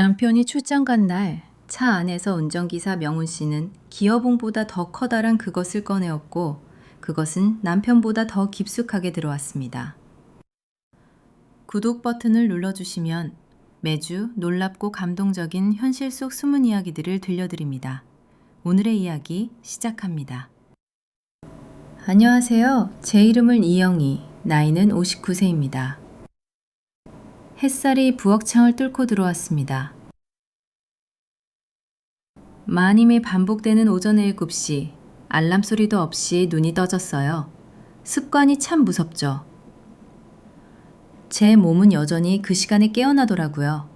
남편이 출장 간 날 차 안에서 운전기사 명훈 씨는 기어봉보다 더 커다란 그것을 꺼내었고 그것은 남편보다 더 깊숙하게 들어왔습니다. 구독 버튼을 눌러주시면 매주 놀랍고 감동적인 현실 속 숨은 이야기들을 들려드립니다. 오늘의 이야기 시작합니다. 안녕하세요. 제 이름은 이영희, 나이는 59세입니다. 햇살이 부엌창을 뚫고 들어왔습니다. 마님이 반복되는 오전 7시, 알람 소리도 없이 눈이 떠졌어요. 습관이 참 무섭죠. 제 몸은 여전히 그 시간에 깨어나더라고요.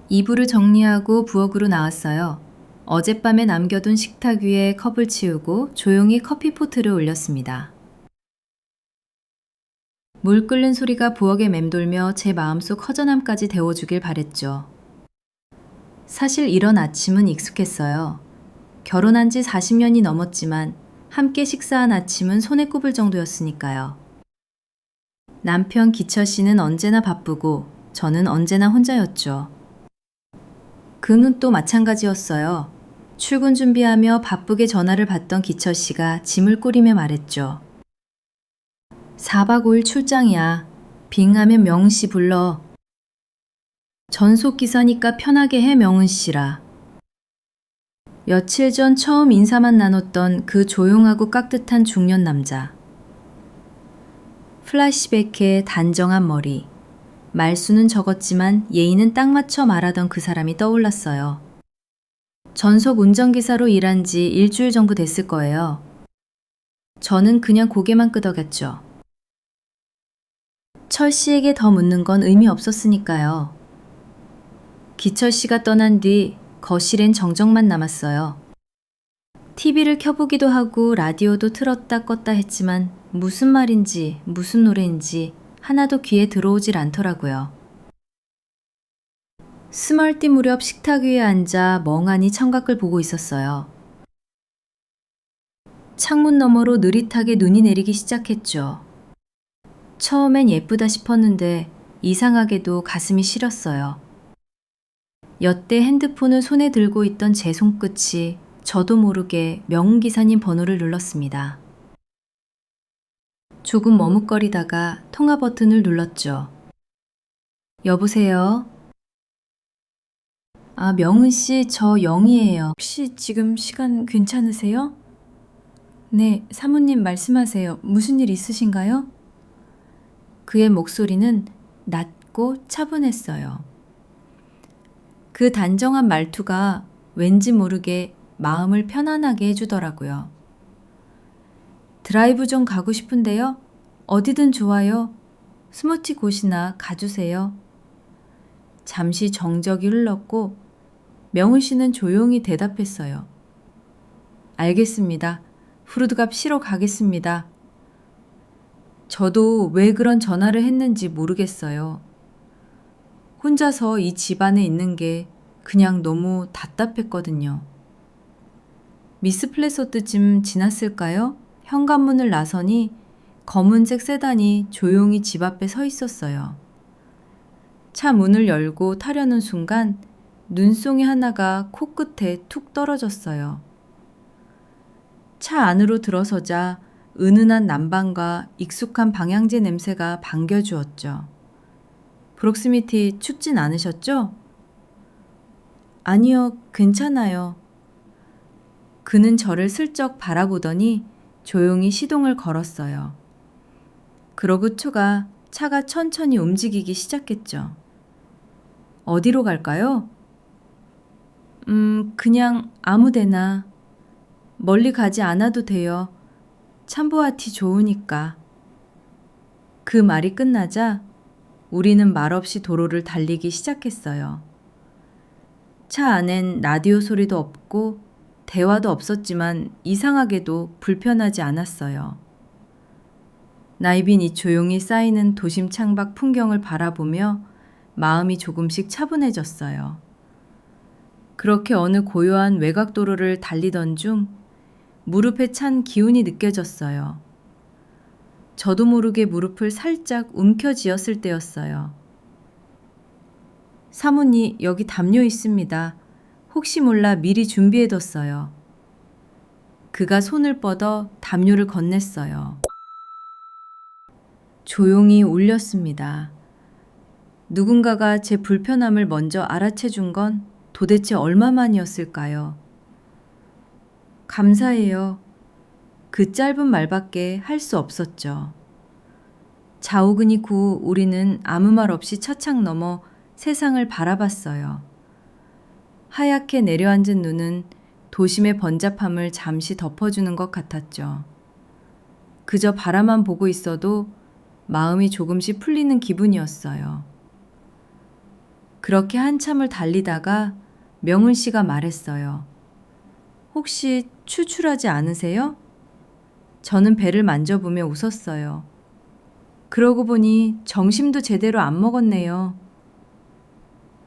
이불을 정리하고 부엌으로 나왔어요. 어젯밤에 남겨둔 식탁 위에 컵을 치우고 조용히 커피포트를 올렸습니다. 물 끓는 소리가 부엌에 맴돌며 제 마음속 허전함까지 데워주길 바랬죠. 사실 이런 아침은 익숙했어요. 결혼한 지 40년이 넘었지만 함께 식사한 아침은 손에 꼽을 정도였으니까요. 남편 기철 씨는 언제나 바쁘고 저는 언제나 혼자였죠. 그는 또 마찬가지였어요. 출근 준비하며 바쁘게 전화를 받던 기철 씨가 짐을 꾸리며 말했죠. 4박 5일 출장이야. 빙하면 명은 씨 불러. 전속 기사니까 편하게 해 명은 씨라. 며칠 전 처음 인사만 나눴던 그 조용하고 깍듯한 중년 남자. 플래시백의 단정한 머리. 말수는 적었지만 예의는 딱 맞춰 말하던 그 사람이 떠올랐어요. 전속 운전기사로 일한 지 일주일 정도 됐을 거예요. 저는 그냥 고개만 끄덕였죠. 철 씨에게 더 묻는 건 의미 없었으니까요. 기철 씨가 떠난 뒤 거실엔 정적만 남았어요. TV를 켜보기도 하고 라디오도 틀었다 껐다 했지만 무슨 말인지 무슨 노래인지 하나도 귀에 들어오질 않더라고요. 스멀띠 무렵 식탁 위에 앉아 멍하니 창밖을 보고 있었어요. 창문 너머로 느릿하게 눈이 내리기 시작했죠. 처음엔 예쁘다 싶었는데 이상하게도 가슴이 시렸어요. 여태 핸드폰을 손에 들고 있던 제 손끝이 저도 모르게 명훈 기사님 번호를 눌렀습니다. 조금 머뭇거리다가 통화 버튼을 눌렀죠. 여보세요? 아, 명훈 씨, 저 영희예요. 혹시 지금 시간 괜찮으세요? 네, 사모님 말씀하세요. 무슨 일 있으신가요? 그의 목소리는 낮고 차분했어요. 그 단정한 말투가 왠지 모르게 마음을 편안하게 해주더라고요. 드라이브 좀 가고 싶은데요. 어디든 좋아요. 스무티 곳이나 가주세요. 잠시 정적이 흘렀고 명훈 씨는 조용히 대답했어요. 알겠습니다. 후르드갑 쉬러 가겠습니다. 저도 왜 그런 전화를 했는지 모르겠어요. 혼자서 이 집안에 있는 게 그냥 너무 답답했거든요. 미스 플래소트쯤 지났을까요? 현관문을 나서니 검은색 세단이 조용히 집 앞에 서 있었어요. 차 문을 열고 타려는 순간 눈송이 하나가 코끝에 툭 떨어졌어요. 차 안으로 들어서자 은은한 난방과 익숙한 방향제 냄새가 반겨주었죠. 프록시미티 춥진 않으셨죠? 아니요, 괜찮아요. 그는 저를 슬쩍 바라보더니 조용히 시동을 걸었어요. 그러고 차가 천천히 움직이기 시작했죠. 어디로 갈까요? 그냥 아무 데나. 멀리 가지 않아도 돼요. 참보아티 좋으니까. 그 말이 끝나자 우리는 말없이 도로를 달리기 시작했어요. 차 안엔 라디오 소리도 없고 대화도 없었지만 이상하게도 불편하지 않았어요. 나이빈이 조용히 쌓이는 도심 창밖 풍경을 바라보며 마음이 조금씩 차분해졌어요. 그렇게 어느 고요한 외곽도로를 달리던 중 무릎에 찬 기운이 느껴졌어요. 저도 모르게 무릎을 살짝 움켜쥐었을 때였어요. 사모님, 여기 담요 있습니다. 혹시 몰라 미리 준비해뒀어요. 그가 손을 뻗어 담요를 건넸어요. 조용히 울렸습니다. 누군가가 제 불편함을 먼저 알아채 준 건 도대체 얼마만이었을까요? 감사해요. 그 짧은 말밖에 할 수 없었죠. 자오근 이후 우리는 아무 말 없이 차창 너머 세상을 바라봤어요. 하얗게 내려앉은 눈은 도심의 번잡함을 잠시 덮어주는 것 같았죠. 그저 바라만 보고 있어도 마음이 조금씩 풀리는 기분이었어요. 그렇게 한참을 달리다가 명훈 씨가 말했어요. 혹시 출출하지 않으세요? 저는 배를 만져보며 웃었어요. 그러고 보니 점심도 제대로 안 먹었네요.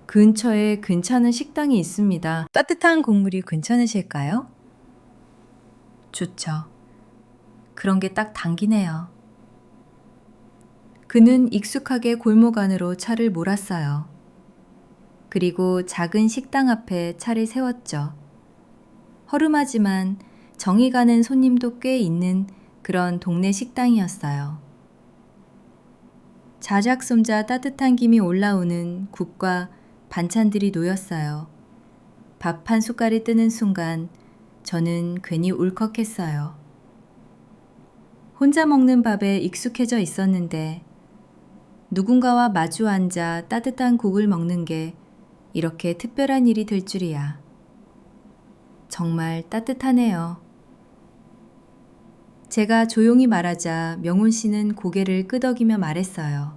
근처에 괜찮은 식당이 있습니다. 따뜻한 국물이 괜찮으실까요? 좋죠. 그런 게 딱 당기네요. 그는 익숙하게 골목 안으로 차를 몰았어요. 그리고 작은 식당 앞에 차를 세웠죠. 허름하지만 정이 가는 손님도 꽤 있는 그런 동네 식당이었어요. 자작솜자 따뜻한 김이 올라오는 국과 반찬들이 놓였어요. 밥 한 숟갈이 뜨는 순간 저는 괜히 울컥했어요. 혼자 먹는 밥에 익숙해져 있었는데 누군가와 마주 앉아 따뜻한 국을 먹는 게 이렇게 특별한 일이 될 줄이야. 정말 따뜻하네요. 제가 조용히 말하자 명훈 씨는 고개를 끄덕이며 말했어요.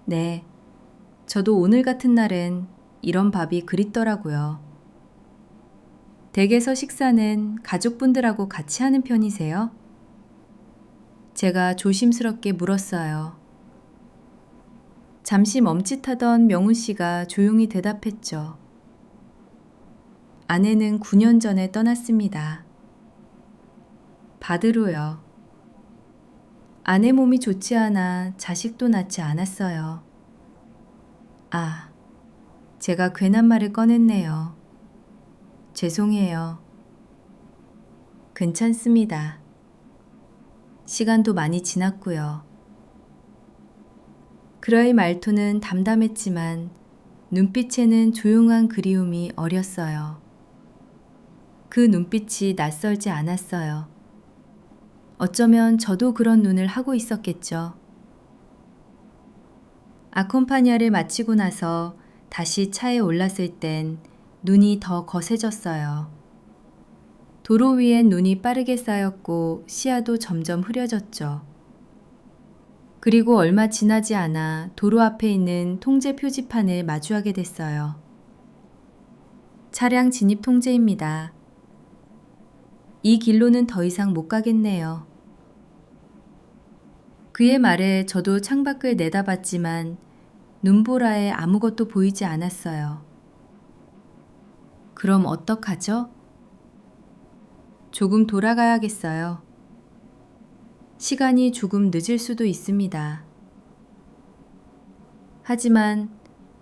네, 저도 오늘 같은 날엔 이런 밥이 그립더라고요. 댁에서 식사는 가족분들하고 같이 하는 편이세요? 제가 조심스럽게 물었어요. 잠시 멈칫하던 명훈 씨가 조용히 대답했죠. 아내는 9년 전에 떠났습니다. 바드로요. 아내 몸이 좋지 않아 자식도 낳지 않았어요. 아, 제가 괜한 말을 꺼냈네요. 죄송해요. 괜찮습니다. 시간도 많이 지났고요. 그러의 말투는 담담했지만 눈빛에는 조용한 그리움이 어렸어요. 그 눈빛이 낯설지 않았어요. 어쩌면 저도 그런 눈을 하고 있었겠죠. 아콤파냐를 마치고 나서 다시 차에 올랐을 땐 눈이 더 거세졌어요. 도로 위엔 눈이 빠르게 쌓였고 시야도 점점 흐려졌죠. 그리고 얼마 지나지 않아 도로 앞에 있는 통제 표지판을 마주하게 됐어요. 차량 진입 통제입니다. 이 길로는 더 이상 못 가겠네요. 그의 말에 저도 창밖을 내다봤지만 눈보라에 아무것도 보이지 않았어요. 그럼 어떡하죠? 조금 돌아가야겠어요. 시간이 조금 늦을 수도 있습니다. 하지만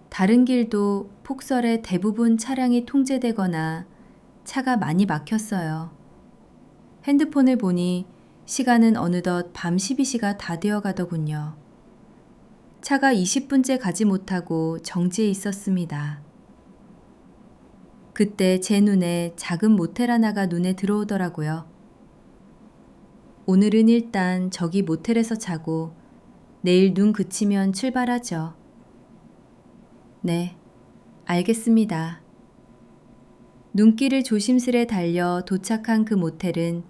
다른 길도 폭설에 대부분 차량이 통제되거나 차가 많이 막혔어요. 핸드폰을 보니 시간은 어느덧 밤 12시가 다 되어 가더군요. 차가 20분째 가지 못하고 정지해 있었습니다. 그때 제 눈에 작은 모텔 하나가 눈에 들어오더라고요. 오늘은 일단 저기 모텔에서 자고 내일 눈 그치면 출발하죠. 네, 알겠습니다. 눈길을 조심스레 달려 도착한 그 모텔은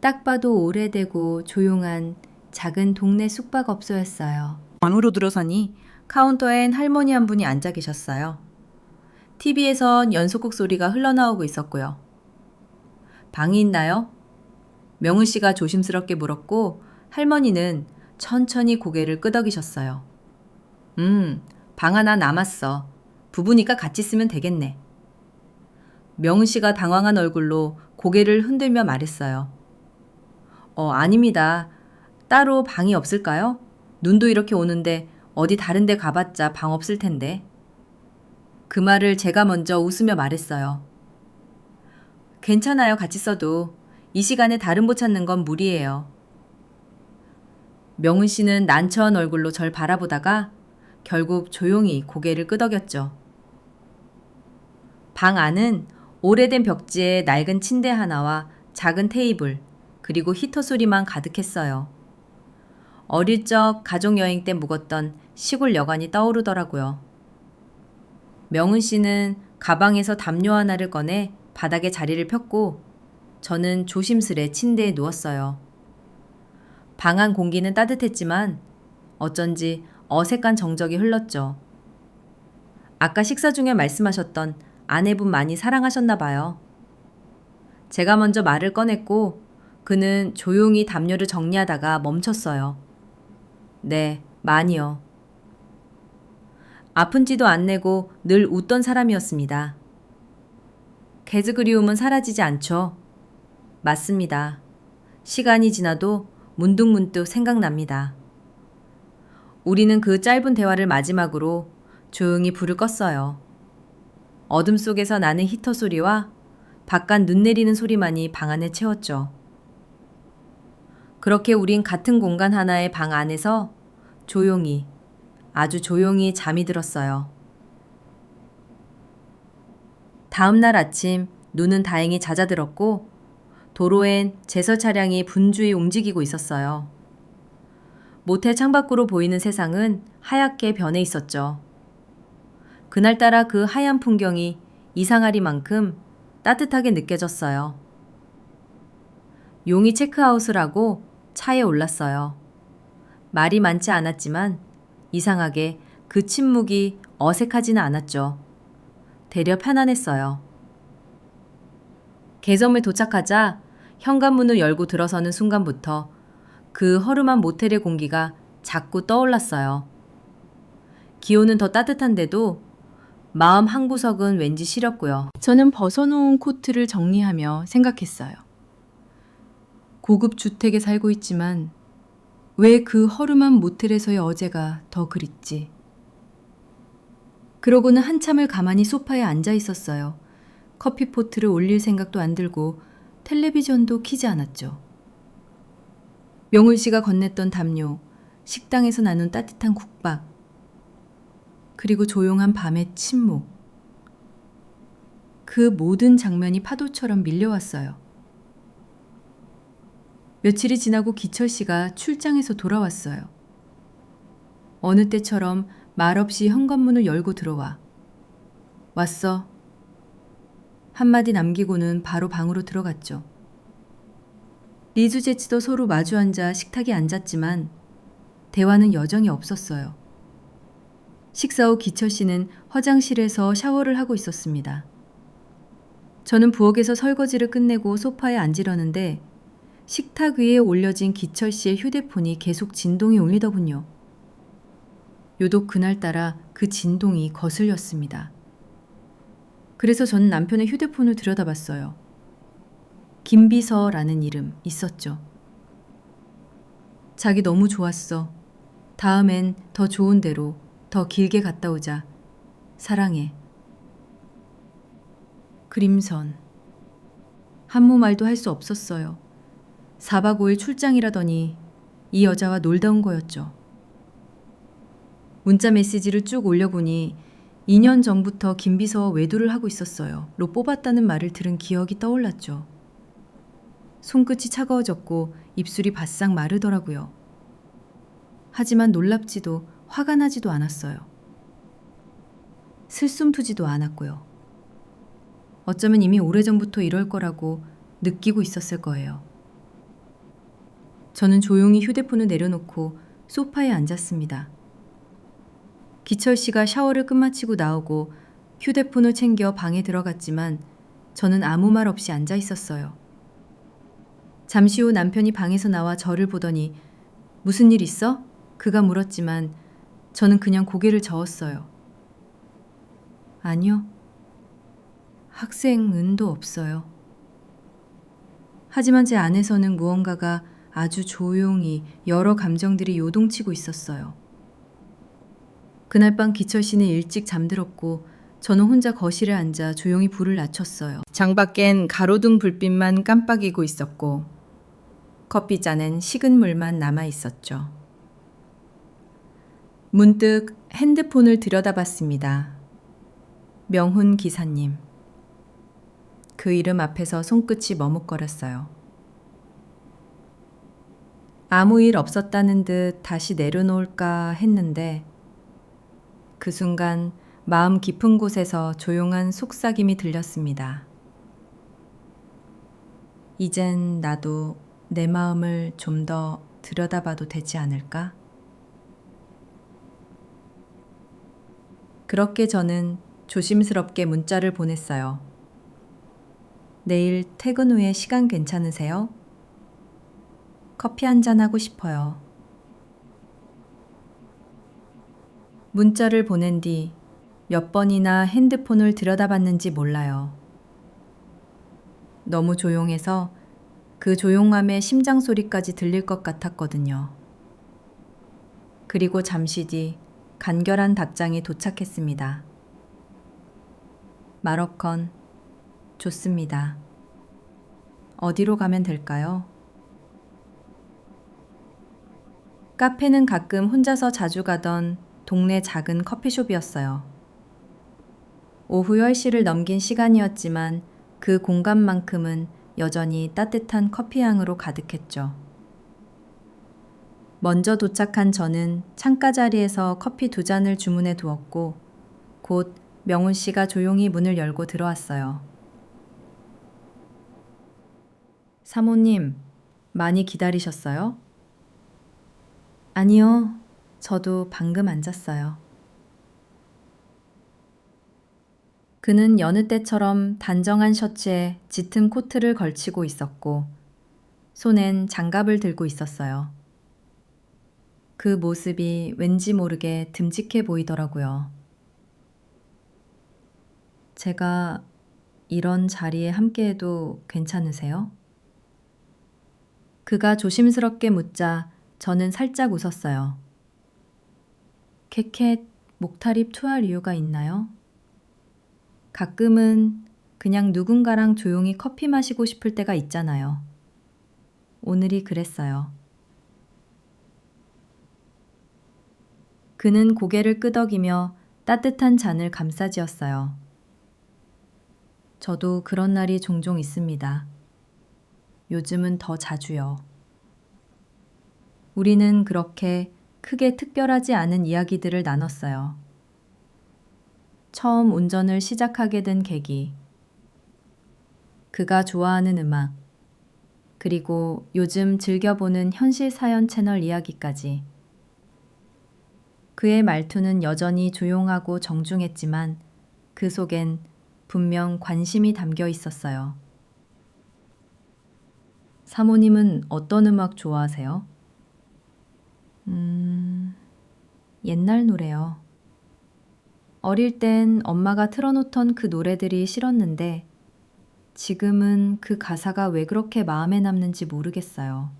딱 봐도 오래되고 조용한 작은 동네 숙박업소였어요. 안으로 들어서니 카운터엔 할머니 한 분이 앉아 계셨어요. TV에선 연속곡 소리가 흘러나오고 있었고요. 방이 있나요? 명훈 씨가 조심스럽게 물었고 할머니는 천천히 고개를 끄덕이셨어요. 방 하나 남았어. 부부니까 같이 쓰면 되겠네. 명훈 씨가 당황한 얼굴로 고개를 흔들며 말했어요. 아닙니다. 따로 방이 없을까요? 눈도 이렇게 오는데 어디 다른 데 가봤자 방 없을 텐데. 그 말을 제가 먼저 웃으며 말했어요. 괜찮아요, 같이 써도. 이 시간에 다른 보 찾는 건 무리예요. 명은 씨는 난처한 얼굴로 절 바라보다가 결국 조용히 고개를 끄덕였죠. 방 안은 오래된 벽지에 낡은 침대 하나와 작은 테이블, 그리고 히터 소리만 가득했어요. 어릴 적 가족여행 때 묵었던 시골 여관이 떠오르더라고요. 명은 씨는 가방에서 담요 하나를 꺼내 바닥에 자리를 폈고 저는 조심스레 침대에 누웠어요. 방 안 공기는 따뜻했지만 어쩐지 어색한 정적이 흘렀죠. 아까 식사 중에 말씀하셨던 아내분 많이 사랑하셨나 봐요. 제가 먼저 말을 꺼냈고 그는 조용히 담요를 정리하다가 멈췄어요. 네, 많이요. 아픈 티도 안 내고 늘 웃던 사람이었습니다. 개즈 그리움은 사라지지 않죠. 맞습니다. 시간이 지나도 문득문득 생각납니다. 우리는 그 짧은 대화를 마지막으로 조용히 불을 껐어요. 어둠 속에서 나는 히터 소리와 바깥 눈 내리는 소리만이 방 안을 채웠죠. 그렇게 우린 같은 공간 하나의 방 안에서 조용히, 아주 조용히 잠이 들었어요. 다음 날 아침 눈은 다행히 잦아들었고 도로엔 제설 차량이 분주히 움직이고 있었어요. 모텔 창밖으로 보이는 세상은 하얗게 변해 있었죠. 그날따라 그 하얀 풍경이 이상하리만큼 따뜻하게 느껴졌어요. 용이 체크아웃을 하고 차에 올랐어요. 말이 많지 않았지만 이상하게 그 침묵이 어색하지는 않았죠. 되려 편안했어요. 개점에 도착하자 현관문을 열고 들어서는 순간부터 그 허름한 모텔의 공기가 자꾸 떠올랐어요. 기온은 더 따뜻한데도 마음 한구석은 왠지 시렸고요. 저는 벗어놓은 코트를 정리하며 생각했어요. 고급 주택에 살고 있지만 왜 그 허름한 모텔에서의 어제가 더 그립지. 그러고는 한참을 가만히 소파에 앉아 있었어요. 커피포트를 올릴 생각도 안 들고 텔레비전도 켜지 않았죠. 명훈 씨가 건넸던 담요, 식당에서 나눈 따뜻한 국밥, 그리고 조용한 밤의 침묵. 그 모든 장면이 파도처럼 밀려왔어요. 며칠이 지나고 기철 씨가 출장에서 돌아왔어요. 어느 때처럼 말없이 현관문을 열고 들어와. 왔어. 한마디 남기고는 바로 방으로 들어갔죠. 리주 제치도 서로 마주 앉아 식탁에 앉았지만 대화는 여정이 없었어요. 식사 후 기철 씨는 화장실에서 샤워를 하고 있었습니다. 저는 부엌에서 설거지를 끝내고 소파에 앉으려는데 식탁 위에 올려진 기철 씨의 휴대폰이 계속 진동이 울리더군요. 유독 그날따라 그 진동이 거슬렸습니다. 그래서 저는 남편의 휴대폰을 들여다봤어요. 김비서라는 이름 있었죠. 자기 너무 좋았어. 다음엔 더 좋은 데로 더 길게 갔다 오자. 사랑해. 그림선. 한무 말도 할 수 없었어요. 4박 5일 출장이라더니 이 여자와 놀다 온 거였죠. 문자 메시지를 쭉 올려보니 2년 전부터 김비서와 외도를 하고 있었어요. 로 뽑았다는 말을 들은 기억이 떠올랐죠. 손끝이 차가워졌고 입술이 바싹 마르더라고요. 하지만 놀랍지도 화가 나지도 않았어요. 슬픔프지도 않았고요. 어쩌면 이미 오래전부터 이럴 거라고 느끼고 있었을 거예요. 저는 조용히 휴대폰을 내려놓고 소파에 앉았습니다. 기철 씨가 샤워를 끝마치고 나오고 휴대폰을 챙겨 방에 들어갔지만 저는 아무 말 없이 앉아 있었어요. 잠시 후 남편이 방에서 나와 저를 보더니 무슨 일 있어? 그가 물었지만 저는 그냥 고개를 저었어요. 아니요. 학생 은도 없어요. 하지만 제 안에서는 무언가가 아주 조용히 여러 감정들이 요동치고 있었어요. 그날 밤 기철 씨는 일찍 잠들었고 저는 혼자 거실에 앉아 조용히 불을 낮췄어요. 창밖엔 가로등 불빛만 깜빡이고 있었고 커피잔엔 식은 물만 남아 있었죠. 문득 핸드폰을 들여다봤습니다. 명훈 기사님. 그 이름 앞에서 손끝이 머뭇거렸어요. 아무 일 없었다는 듯 다시 내려놓을까 했는데 그 순간 마음 깊은 곳에서 조용한 속삭임이 들렸습니다. 이젠 나도 내 마음을 좀 더 들여다봐도 되지 않을까? 그렇게 저는 조심스럽게 문자를 보냈어요. 내일 퇴근 후에 시간 괜찮으세요? 커피 한잔 하고 싶어요. 문자를 보낸 뒤 몇 번이나 핸드폰을 들여다봤는지 몰라요. 너무 조용해서 그 조용함에 심장 소리까지 들릴 것 같았거든요. 그리고 잠시 뒤 간결한 답장이 도착했습니다. 마러컨, 좋습니다. 어디로 가면 될까요? 카페는 가끔 혼자서 자주 가던 동네 작은 커피숍이었어요. 오후 10시를 넘긴 시간이었지만 그 공간만큼은 여전히 따뜻한 커피향으로 가득했죠. 먼저 도착한 저는 창가 자리에서 커피 2잔을 주문해 두었고 곧 명훈 씨가 조용히 문을 열고 들어왔어요. 사모님, 많이 기다리셨어요? 아니요, 저도 방금 앉았어요. 그는 여느 때처럼 단정한 셔츠에 짙은 코트를 걸치고 있었고 손엔 장갑을 들고 있었어요. 그 모습이 왠지 모르게 듬직해 보이더라고요. 제가 이런 자리에 함께해도 괜찮으세요? 그가 조심스럽게 묻자 저는 살짝 웃었어요. 캐캣 목타립 투할 이유가 있나요? 가끔은 그냥 누군가랑 조용히 커피 마시고 싶을 때가 있잖아요. 오늘이 그랬어요. 그는 고개를 끄덕이며 따뜻한 잔을 감싸지었어요. 저도 그런 날이 종종 있습니다. 요즘은 더 자주요. 우리는 그렇게 크게 특별하지 않은 이야기들을 나눴어요. 처음 운전을 시작하게 된 계기, 그가 좋아하는 음악, 그리고 요즘 즐겨보는 현실 사연 채널 이야기까지. 그의 말투는 여전히 조용하고 정중했지만 그 속엔 분명 관심이 담겨 있었어요. 사모님은 어떤 음악 좋아하세요? 옛날 노래요. 어릴 땐 엄마가 틀어놓던 그 노래들이 싫었는데 지금은 그 가사가 왜 그렇게 마음에 남는지 모르겠어요.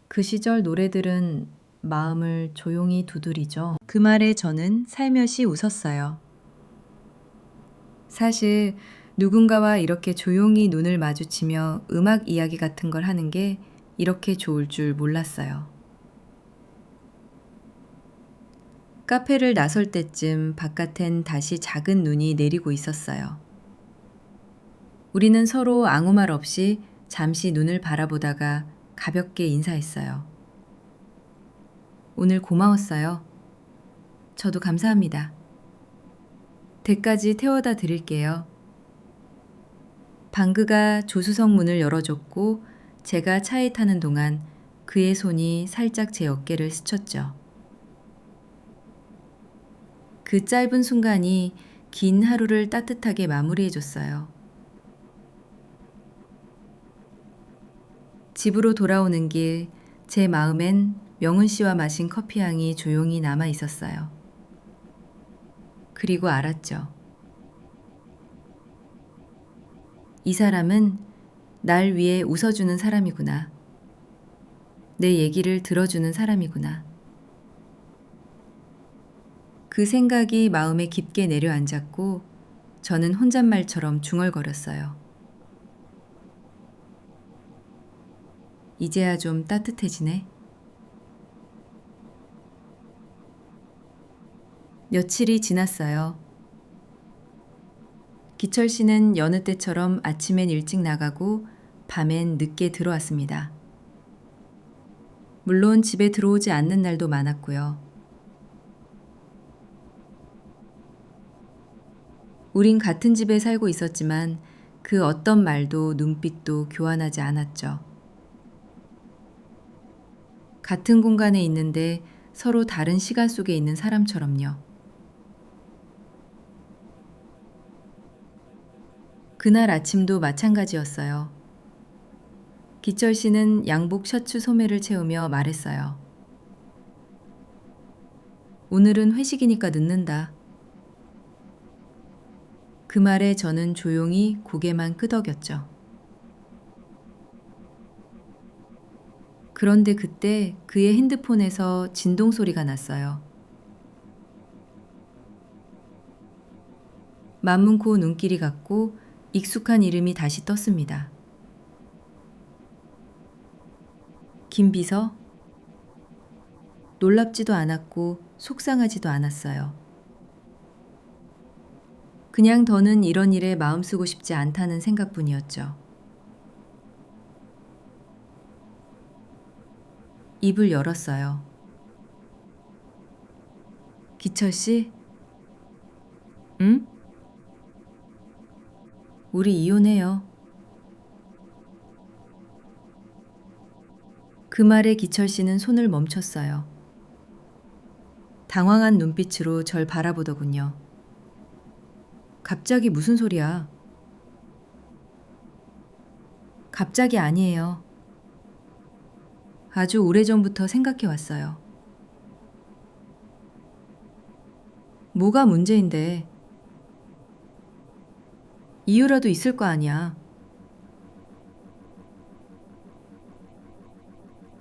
그 시절 노래들은 마음을 조용히 두드리죠. 그 말에 저는 살며시 웃었어요. 사실 누군가와 이렇게 조용히 눈을 마주치며 음악 이야기 같은 걸 하는 게 이렇게 좋을 줄 몰랐어요. 카페를 나설 때쯤 바깥엔 다시 작은 눈이 내리고 있었어요. 우리는 서로 아무 말 없이 잠시 눈을 바라보다가 가볍게 인사했어요. 오늘 고마웠어요. 저도 감사합니다. 댁까지 태워다 드릴게요. 방그가 조수석 문을 열어줬고 제가 차에 타는 동안 그의 손이 살짝 제 어깨를 스쳤죠. 그 짧은 순간이 긴 하루를 따뜻하게 마무리해줬어요. 집으로 돌아오는 길, 제 마음엔 명훈 씨와 마신 커피 향이 조용히 남아 있었어요. 그리고 알았죠. 이 사람은 날 위해 웃어주는 사람이구나. 내 얘기를 들어주는 사람이구나. 그 생각이 마음에 깊게 내려앉았고 저는 혼잣말처럼 중얼거렸어요. 이제야 좀 따뜻해지네. 며칠이 지났어요. 기철 씨는 여느 때처럼 아침엔 일찍 나가고 밤엔 늦게 들어왔습니다. 물론 집에 들어오지 않는 날도 많았고요. 우린 같은 집에 살고 있었지만 그 어떤 말도 눈빛도 교환하지 않았죠. 같은 공간에 있는데 서로 다른 시간 속에 있는 사람처럼요. 그날 아침도 마찬가지였어요. 기철 씨는 양복 셔츠 소매를 채우며 말했어요. 오늘은 회식이니까 늦는다. 그 말에 저는 조용히 고개만 끄덕였죠. 그런데 그때 그의 핸드폰에서 진동 소리가 났어요. 만문코 눈길이 갔고 익숙한 이름이 다시 떴습니다. 김비서? 놀랍지도 않았고 속상하지도 않았어요. 그냥 더는 이런 일에 마음 쓰고 싶지 않다는 생각뿐이었죠. 입을 열었어요. 기철 씨? 응? 우리 이혼해요. 그 말에 기철 씨는 손을 멈췄어요. 당황한 눈빛으로 절 바라보더군요. 갑자기 무슨 소리야? 갑자기 아니에요. 아주 오래전부터 생각해 왔어요. 뭐가 문제인데? 이유라도 있을 거 아니야.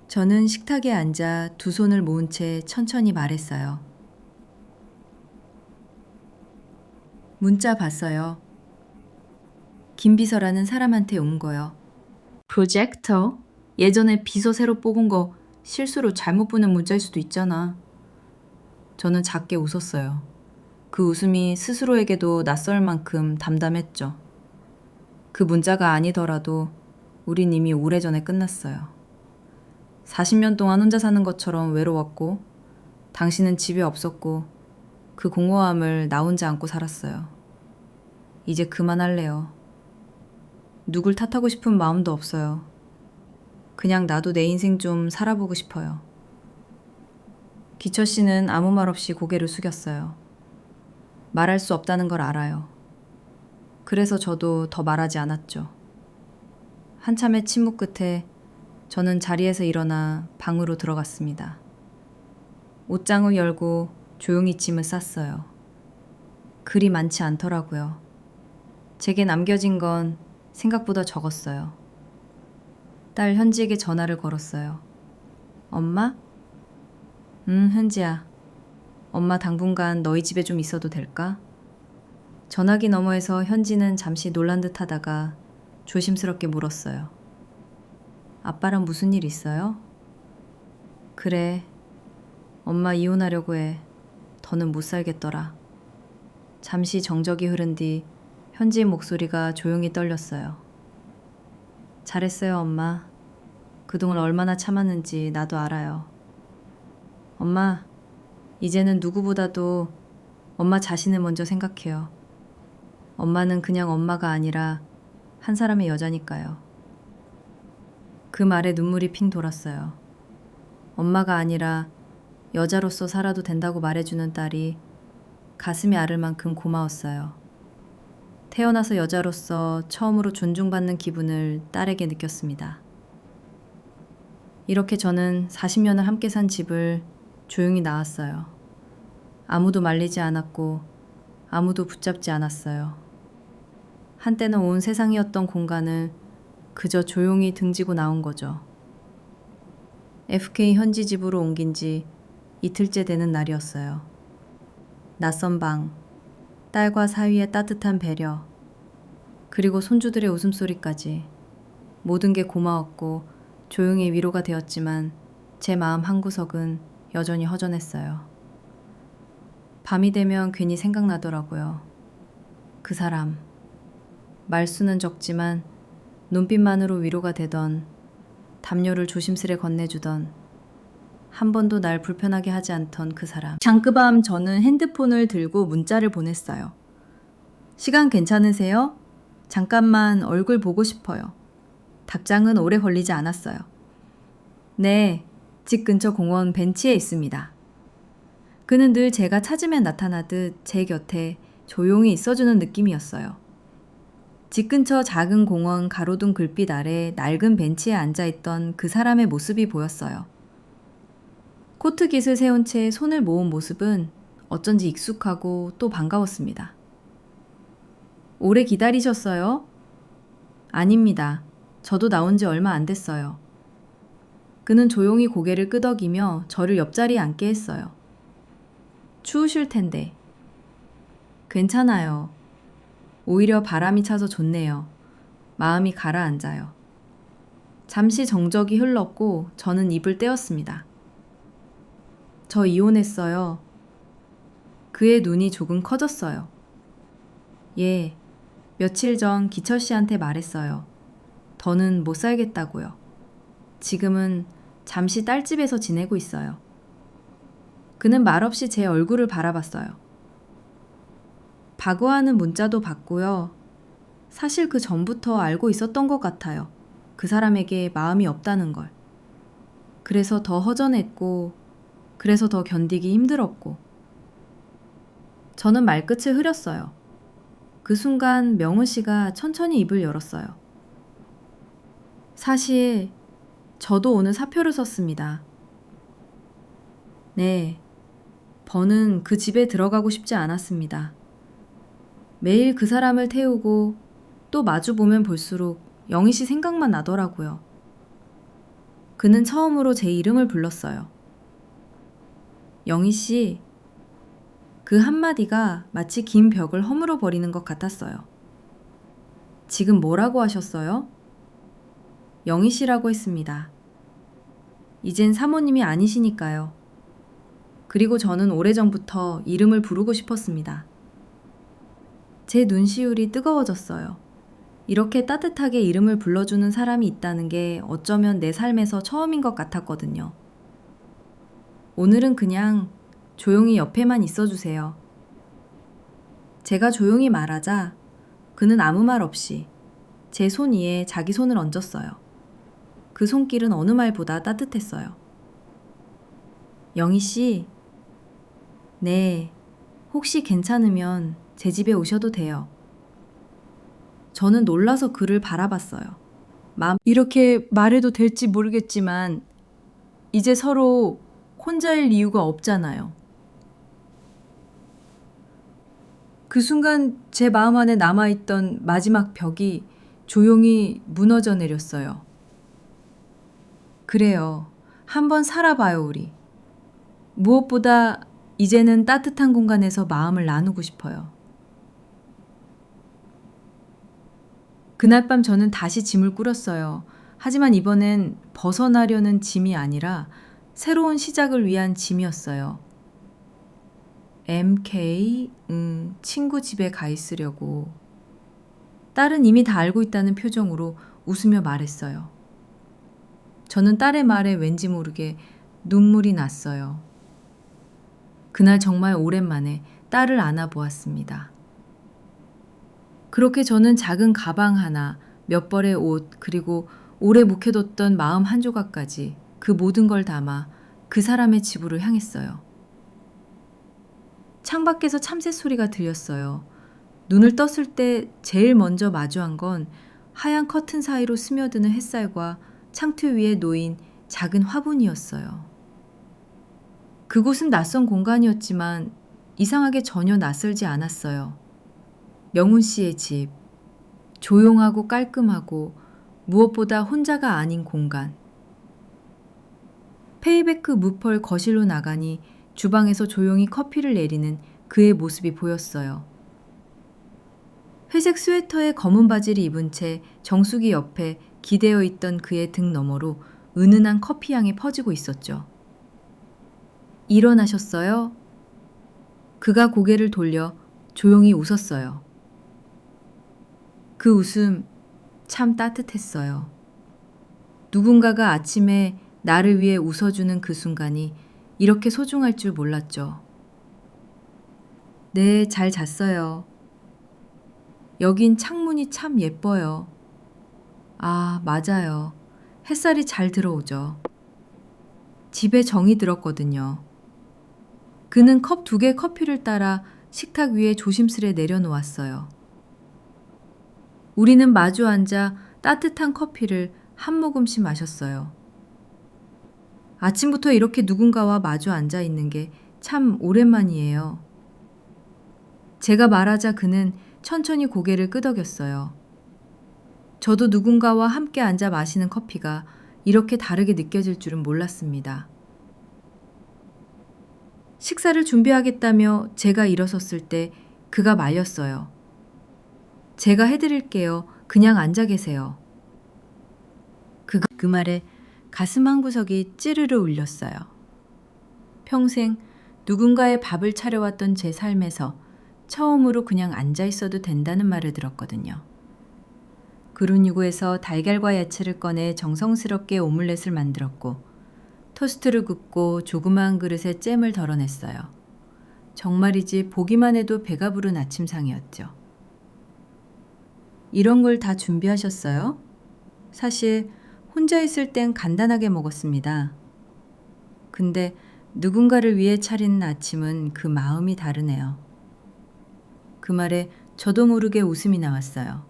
저는 식탁에 앉아 두 손을 모은 채 천천히 말했어요. 문자 봤어요. 김비서라는 사람한테 온 거요. 프로젝터? 예전에 비서 새로 뽑은 거 실수로 잘못 보낸 문자일 수도 있잖아. 저는 작게 웃었어요. 그 웃음이 스스로에게도 낯설 만큼 담담했죠. 그 문자가 아니더라도 우린 이미 오래전에 끝났어요. 40년 동안 혼자 사는 것처럼 외로웠고 당신은 집에 없었고 그 공허함을 나 혼자 안고 살았어요. 이제 그만할래요. 누굴 탓하고 싶은 마음도 없어요. 그냥 나도 내 인생 좀 살아보고 싶어요. 기철 씨는 아무 말 없이 고개를 숙였어요. 말할 수 없다는 걸 알아요. 그래서 저도 더 말하지 않았죠. 한참의 침묵 끝에 저는 자리에서 일어나 방으로 들어갔습니다. 옷장을 열고 조용히 짐을 쌌어요. 글이 많지 않더라고요. 제게 남겨진 건 생각보다 적었어요. 딸 현지에게 전화를 걸었어요. 엄마? 현지야. 엄마 당분간 너희 집에 좀 있어도 될까? 전화기 너머에서 현지는 잠시 놀란 듯 하다가 조심스럽게 물었어요. 아빠랑 무슨 일 있어요? 그래. 엄마 이혼하려고 해. 더는 못 살겠더라. 잠시 정적이 흐른 뒤 현지의 목소리가 조용히 떨렸어요. 잘했어요, 엄마. 그동안 얼마나 참았는지 나도 알아요. 엄마, 이제는 누구보다도 엄마 자신을 먼저 생각해요. 엄마는 그냥 엄마가 아니라 한 사람의 여자니까요. 그 말에 눈물이 핑 돌았어요. 엄마가 아니라 여자로서 살아도 된다고 말해주는 딸이 가슴이 아를 만큼 고마웠어요. 태어나서 여자로서 처음으로 존중받는 기분을 딸에게 느꼈습니다. 이렇게 저는 40년을 함께 산 집을 조용히 나왔어요. 아무도 말리지 않았고 아무도 붙잡지 않았어요. 한때는 온 세상이었던 공간을 그저 조용히 등지고 나온 거죠. FK 현지 집으로 옮긴 지 이틀째 되는 날이었어요. 낯선 방, 딸과 사위의 따뜻한 배려, 그리고 손주들의 웃음소리까지 모든 게 고마웠고 조용히 위로가 되었지만 제 마음 한구석은 여전히 허전했어요. 밤이 되면 괜히 생각나더라고요. 그 사람. 말수는 적지만 눈빛만으로 위로가 되던, 담요를 조심스레 건네주던, 한 번도 날 불편하게 하지 않던 그 사람. 장그밤 저는 핸드폰을 들고 문자를 보냈어요. 시간 괜찮으세요? 잠깐만 얼굴 보고 싶어요. 답장은 오래 걸리지 않았어요. 네, 집 근처 공원 벤치에 있습니다. 그는 늘 제가 찾으면 나타나듯 제 곁에 조용히 있어주는 느낌이었어요. 집 근처 작은 공원 가로등 글빛 아래 낡은 벤치에 앉아있던 그 사람의 모습이 보였어요. 코트깃을 세운 채 손을 모은 모습은 어쩐지 익숙하고 또 반가웠습니다. 오래 기다리셨어요? 아닙니다. 저도 나온 지 얼마 안 됐어요. 그는 조용히 고개를 끄덕이며 저를 옆자리에 앉게 했어요. 추우실 텐데. 괜찮아요. 오히려 바람이 차서 좋네요. 마음이 가라앉아요. 잠시 정적이 흘렀고 저는 입을 떼었습니다. 저 이혼했어요. 그의 눈이 조금 커졌어요. 예, 며칠 전 기철 씨한테 말했어요. 더는 못 살겠다고요. 지금은 잠시 딸집에서 지내고 있어요. 그는 말없이 제 얼굴을 바라봤어요. 바구하는 문자도 받고요. 사실 그 전부터 알고 있었던 것 같아요. 그 사람에게 마음이 없다는 걸. 그래서 더 허전했고, 그래서 더 견디기 힘들었고. 저는 말끝을 흐렸어요. 그 순간 명훈 씨가 천천히 입을 열었어요. 사실 저도 오늘 사표를 썼습니다. 네, 버는 그 집에 들어가고 싶지 않았습니다. 매일 그 사람을 태우고 또 마주보면 볼수록 영희 씨 생각만 나더라고요. 그는 처음으로 제 이름을 불렀어요. 영희 씨, 그 한마디가 마치 긴 벽을 허물어 버리는 것 같았어요. 지금 뭐라고 하셨어요? 영희 씨라고 했습니다. 이젠 사모님이 아니시니까요. 그리고 저는 오래전부터 이름을 부르고 싶었습니다. 제 눈시울이 뜨거워졌어요. 이렇게 따뜻하게 이름을 불러주는 사람이 있다는 게 어쩌면 내 삶에서 처음인 것 같았거든요. 오늘은 그냥 조용히 옆에만 있어주세요. 제가 조용히 말하자 그는 아무 말 없이 제 손 위에 자기 손을 얹었어요. 그 손길은 어느 말보다 따뜻했어요. 영희 씨, 네, 혹시 괜찮으면 제 집에 오셔도 돼요. 저는 놀라서 그를 바라봤어요. 이렇게 말해도 될지 모르겠지만 이제 서로 혼자일 이유가 없잖아요. 그 순간 제 마음 안에 남아있던 마지막 벽이 조용히 무너져 내렸어요. 그래요. 한번 살아봐요, 우리. 무엇보다 이제는 따뜻한 공간에서 마음을 나누고 싶어요. 그날 밤 저는 다시 짐을 꾸렸어요. 하지만 이번엔 벗어나려는 짐이 아니라 새로운 시작을 위한 짐이었어요. MK, 친구 집에 가 있으려고. 딸은 이미 다 알고 있다는 표정으로 웃으며 말했어요. 저는 딸의 말에 왠지 모르게 눈물이 났어요. 그날 정말 오랜만에 딸을 안아보았습니다. 그렇게 저는 작은 가방 하나, 몇 벌의 옷, 그리고 오래 묵혀뒀던 마음 한 조각까지 그 모든 걸 담아 그 사람의 집으로 향했어요. 창밖에서 참새 소리가 들렸어요. 눈을 떴을 때 제일 먼저 마주한 건 하얀 커튼 사이로 스며드는 햇살과 창틀 위에 놓인 작은 화분이었어요. 그곳은 낯선 공간이었지만 이상하게 전혀 낯설지 않았어요. 명훈 씨의 집, 조용하고 깔끔하고 무엇보다 혼자가 아닌 공간. 페이베크 무펄 거실로 나가니 주방에서 조용히 커피를 내리는 그의 모습이 보였어요. 회색 스웨터에 검은 바지를 입은 채 정수기 옆에 기대어 있던 그의 등 너머로 은은한 커피 향이 퍼지고 있었죠. 일어나셨어요? 그가 고개를 돌려 조용히 웃었어요. 그 웃음 참 따뜻했어요. 누군가가 아침에 나를 위해 웃어주는 그 순간이 이렇게 소중할 줄 몰랐죠. 네, 잘 잤어요. 여긴 창문이 참 예뻐요. 아, 맞아요. 햇살이 잘 들어오죠. 집에 정이 들었거든요. 그는 컵 2개 커피를 따라 식탁 위에 조심스레 내려놓았어요. 우리는 마주 앉아 따뜻한 커피를 한 모금씩 마셨어요. 아침부터 이렇게 누군가와 마주 앉아 있는 게 참 오랜만이에요. 제가 말하자 그는 천천히 고개를 끄덕였어요. 저도 누군가와 함께 앉아 마시는 커피가 이렇게 다르게 느껴질 줄은 몰랐습니다. 식사를 준비하겠다며 제가 일어섰을 때 그가 말렸어요. 제가 해드릴게요. 그냥 앉아 계세요. 그 말에 가슴 한 구석이 찌르르 울렸어요. 평생 누군가의 밥을 차려왔던 제 삶에서 처음으로 그냥 앉아 있어도 된다는 말을 들었거든요. 그루니고에서 달걀과 야채를 꺼내 정성스럽게 오믈렛을 만들었고 토스트를 굽고 조그마한 그릇에 잼을 덜어냈어요. 정말이지 보기만 해도 배가 부른 아침상이었죠. 이런 걸 다 준비하셨어요? 사실 혼자 있을 땐 간단하게 먹었습니다. 근데 누군가를 위해 차리는 아침은 그 마음이 다르네요. 그 말에 저도 모르게 웃음이 나왔어요.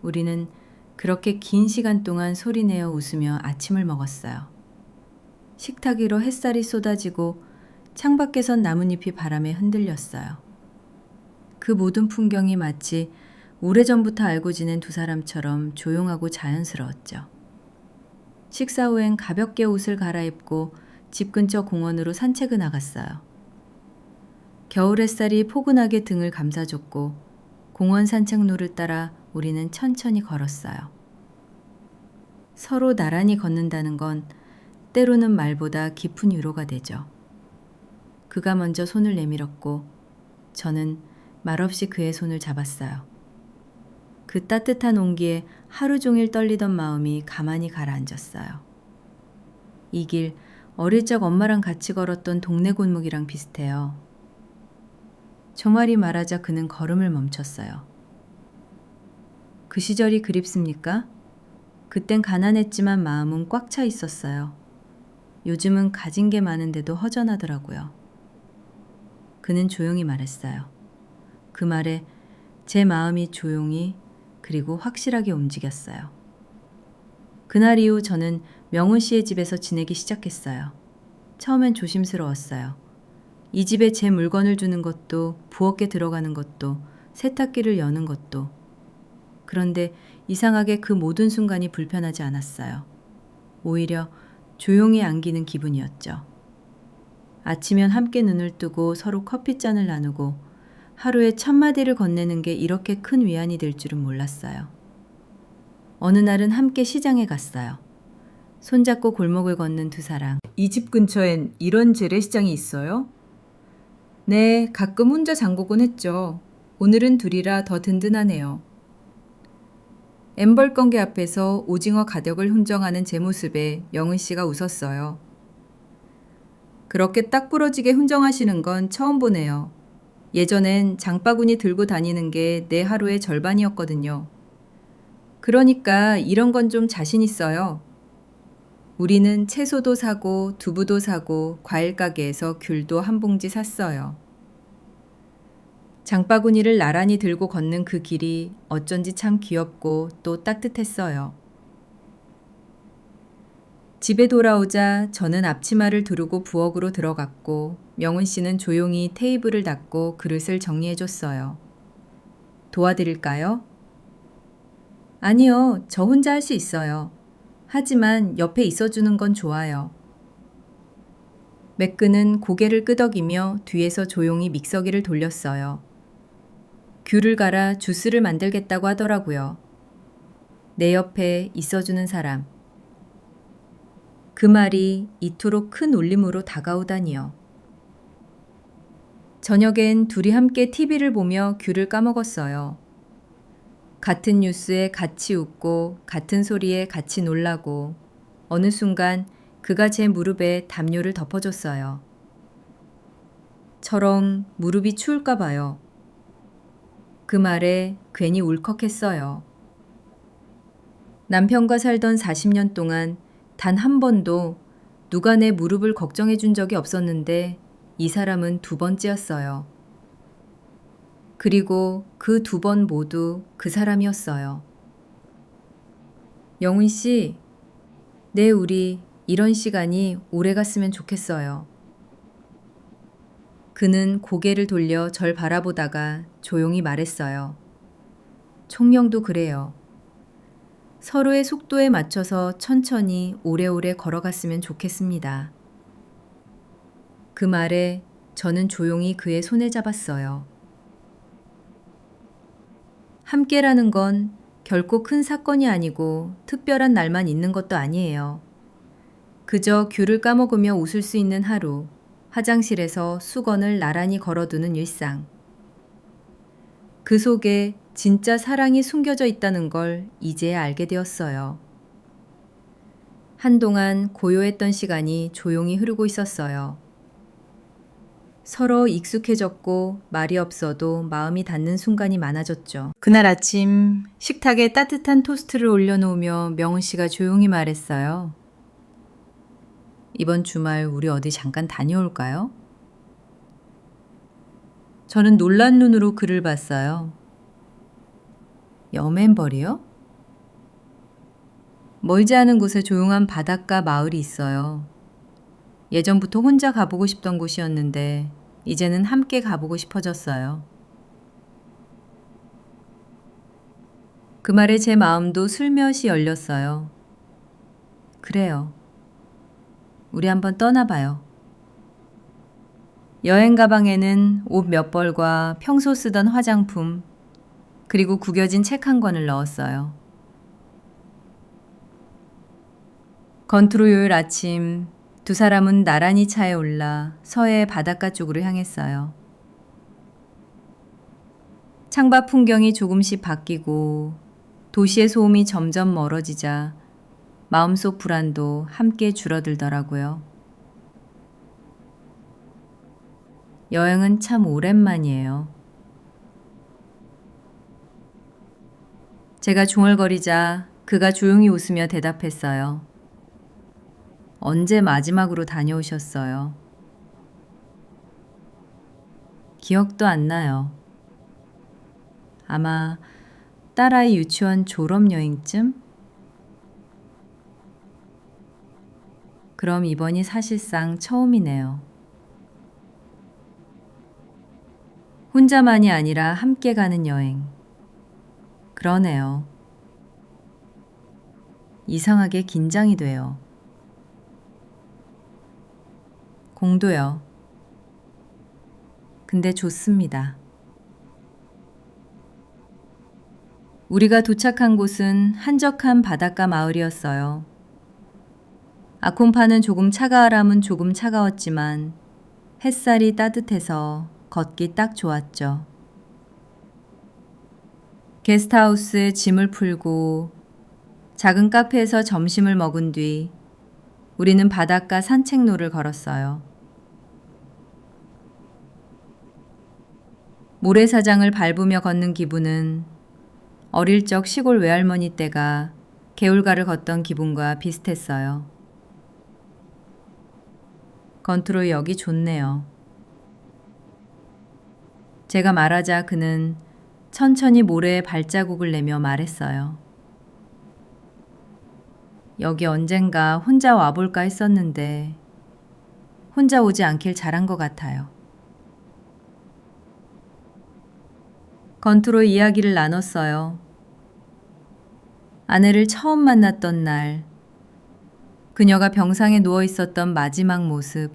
우리는 그렇게 긴 시간 동안 소리내어 웃으며 아침을 먹었어요. 식탁 위로 햇살이 쏟아지고 창밖에선 나뭇잎이 바람에 흔들렸어요. 그 모든 풍경이 마치 오래전부터 알고 지낸 두 사람처럼 조용하고 자연스러웠죠. 식사 후엔 가볍게 옷을 갈아입고 집 근처 공원으로 산책을 나갔어요. 겨울 햇살이 포근하게 등을 감싸줬고 공원 산책로를 따라 우리는 천천히 걸었어요. 서로 나란히 걷는다는 건 때로는 말보다 깊은 위로가 되죠. 그가 먼저 손을 내밀었고 저는 말없이 그의 손을 잡았어요. 그 따뜻한 온기에 하루 종일 떨리던 마음이 가만히 가라앉았어요. 이 길 어릴 적 엄마랑 같이 걸었던 동네 골목이랑 비슷해요. 저 말이 말하자 그는 걸음을 멈췄어요. 그 시절이 그립습니까? 그땐 가난했지만 마음은 꽉 차 있었어요. 요즘은 가진 게 많은데도 허전하더라고요. 그는 조용히 말했어요. 그 말에 제 마음이 조용히 그리고 확실하게 움직였어요. 그날 이후 저는 명훈 씨의 집에서 지내기 시작했어요. 처음엔 조심스러웠어요. 이 집에 제 물건을 주는 것도, 부엌에 들어가는 것도, 세탁기를 여는 것도. 그런데 이상하게 그 모든 순간이 불편하지 않았어요. 오히려 조용히 안기는 기분이었죠. 아치면 함께 눈을 뜨고 서로 커피잔을 나누고 하루에 1000마디를 건네는 게 이렇게 큰 위안이 될 줄은 몰랐어요. 어느 날은 함께 시장에 갔어요. 손잡고 골목을 걷는 두 사람. 이 집 근처엔 이런 재래시장이 있어요? 네, 가끔 혼자 장보곤 했죠. 오늘은 둘이라 더 든든하네요. 엠벌건개 앞에서 오징어 가격을 흥정하는 제 모습에 명은 씨가 웃었어요. 그렇게 딱 부러지게 흥정하시는 건 처음 보네요. 예전엔 장바구니 들고 다니는 게 내 하루의 절반이었거든요. 그러니까 이런 건 좀 자신 있어요. 우리는 채소도 사고 두부도 사고 과일 가게에서 귤도 한 봉지 샀어요. 장바구니를 나란히 들고 걷는 그 길이 어쩐지 참 귀엽고 또 따뜻했어요. 집에 돌아오자 저는 앞치마를 두르고 부엌으로 들어갔고 명훈 씨는 조용히 테이블을 닦고 그릇을 정리해줬어요. 도와드릴까요? 아니요, 저 혼자 할 수 있어요. 하지만 옆에 있어주는 건 좋아요. 매끈은 고개를 끄덕이며 뒤에서 조용히 믹서기를 돌렸어요. 귤을 갈아 주스를 만들겠다고 하더라고요. 내 옆에 있어주는 사람. 그 말이 이토록 큰 울림으로 다가오다니요. 저녁엔 둘이 함께 TV를 보며 귤을 까먹었어요. 같은 뉴스에 같이 웃고 같은 소리에 같이 놀라고 어느 순간 그가 제 무릎에 담요를 덮어줬어요. 처럼 무릎이 추울까 봐요. 그 말에 괜히 울컥했어요. 남편과 살던 40년 동안 단 한 번도 누가 내 무릎을 걱정해 준 적이 없었는데 이 사람은 두 번째였어요. 그리고 그 두 번 모두 그 사람이었어요. 영훈 씨, 내 우리 이런 시간이 오래 갔으면 좋겠어요. 그는 고개를 돌려 절 바라보다가 조용히 말했어요. 총명도 그래요. 서로의 속도에 맞춰서 천천히 오래오래 걸어갔으면 좋겠습니다. 그 말에 저는 조용히 그의 손을 잡았어요. 함께라는 건 결코 큰 사건이 아니고 특별한 날만 있는 것도 아니에요. 그저 귤을 까먹으며 웃을 수 있는 하루, 화장실에서 수건을 나란히 걸어두는 일상. 그 속에 진짜 사랑이 숨겨져 있다는 걸 이제야 알게 되었어요. 한동안 고요했던 시간이 조용히 흐르고 있었어요. 서로 익숙해졌고 말이 없어도 마음이 닿는 순간이 많아졌죠. 그날 아침 식탁에 따뜻한 토스트를 올려놓으며 명훈 씨가 조용히 말했어요. 이번 주말 우리 어디 잠깐 다녀올까요? 저는 놀란 눈으로 그를 봤어요. 여맨벌이요? 멀지 않은 곳에 조용한 바닷가 마을이 있어요. 예전부터 혼자 가보고 싶던 곳이었는데 이제는 함께 가보고 싶어졌어요. 그 말에 제 마음도 슬며시 열렸어요. 그래요. 우리 한번 떠나봐요. 여행 가방에는 옷 몇 벌과 평소 쓰던 화장품, 그리고 구겨진 책 한 권을 넣었어요. 건투로 요일 아침 두 사람은 나란히 차에 올라 서해의 바닷가 쪽으로 향했어요. 창밖 풍경이 조금씩 바뀌고 도시의 소음이 점점 멀어지자 마음속 불안도 함께 줄어들더라고요. 여행은 참 오랜만이에요. 제가 중얼거리자 그가 조용히 웃으며 대답했어요. 언제 마지막으로 다녀오셨어요? 기억도 안 나요. 아마 딸아이 유치원 졸업여행쯤? 그럼 이번이 사실상 처음이네요. 혼자만이 아니라 함께 가는 여행. 그러네요. 이상하게 긴장이 돼요. 공도요. 근데 좋습니다. 우리가 도착한 곳은 한적한 바닷가 마을이었어요. 아콘파는 조금 차가우람은 조금 차가웠지만 햇살이 따뜻해서 걷기 딱 좋았죠. 게스트하우스에 짐을 풀고 작은 카페에서 점심을 먹은 뒤 우리는 바닷가 산책로를 걸었어요. 모래사장을 밟으며 걷는 기분은 어릴 적 시골 외할머니 댁가 개울가를 걷던 기분과 비슷했어요. 건투로 여기 좋네요. 제가 말하자 그는 천천히 모래에 발자국을 내며 말했어요. 여기 언젠가 혼자 와볼까 했었는데 혼자 오지 않길 잘한 것 같아요. 건투로 이야기를 나눴어요. 아내를 처음 만났던 날, 그녀가 병상에 누워 있었던 마지막 모습,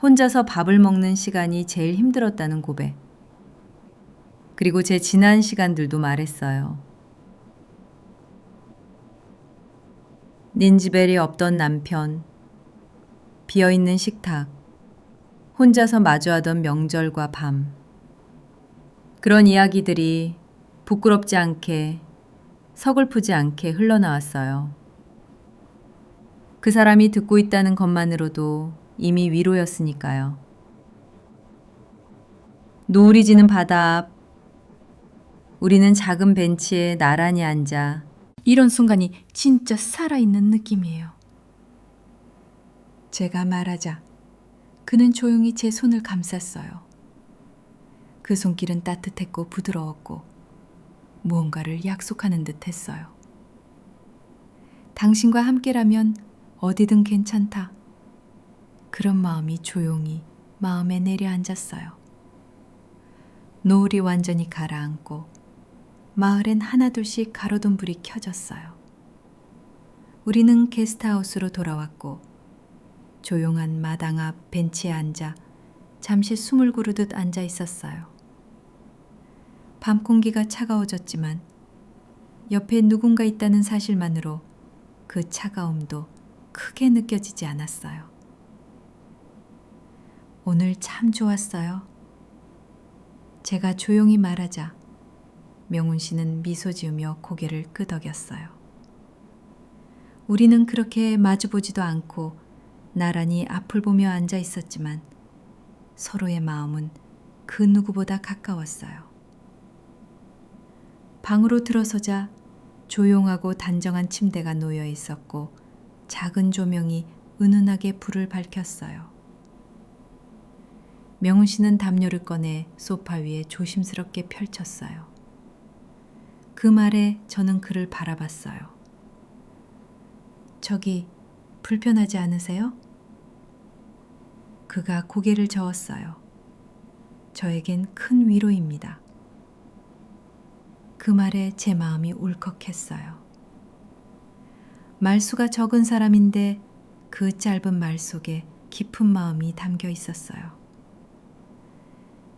혼자서 밥을 먹는 시간이 제일 힘들었다는 고백. 그리고 제 지난 시간들도 말했어요. 닌지벨이 없던 남편, 비어있는 식탁, 혼자서 마주하던 명절과 밤. 그런 이야기들이 부끄럽지 않게, 서글프지 않게 흘러나왔어요. 그 사람이 듣고 있다는 것만으로도 이미 위로였으니까요. 노을이 지는 바다 앞, 우리는 작은 벤치에 나란히 앉아 이런 순간이 진짜 살아있는 느낌이에요. 제가 말하자 그는 조용히 제 손을 감쌌어요. 그 손길은 따뜻했고 부드러웠고 무언가를 약속하는 듯 했어요. 당신과 함께라면 어디든 괜찮다. 그런 마음이 조용히 마음에 내려앉았어요. 노을이 완전히 가라앉고 마을엔 하나둘씩 가로등 불이 켜졌어요. 우리는 게스트하우스로 돌아왔고 조용한 마당 앞 벤치에 앉아 잠시 숨을 고르듯 앉아 있었어요. 밤 공기가 차가워졌지만 옆에 누군가 있다는 사실만으로 그 차가움도 크게 느껴지지 않았어요. 오늘 참 좋았어요. 제가 조용히 말하자 명훈 씨는 미소 지으며 고개를 끄덕였어요. 우리는 그렇게 마주보지도 않고 나란히 앞을 보며 앉아 있었지만 서로의 마음은 그 누구보다 가까웠어요. 방으로 들어서자 조용하고 단정한 침대가 놓여 있었고 작은 조명이 은은하게 불을 밝혔어요. 명훈 씨는 담요를 꺼내 소파 위에 조심스럽게 펼쳤어요. 그 말에 저는 그를 바라봤어요. 저기 불편하지 않으세요? 그가 고개를 저었어요. 저에겐 큰 위로입니다. 그 말에 제 마음이 울컥했어요. 말수가 적은 사람인데 그 짧은 말 속에 깊은 마음이 담겨 있었어요.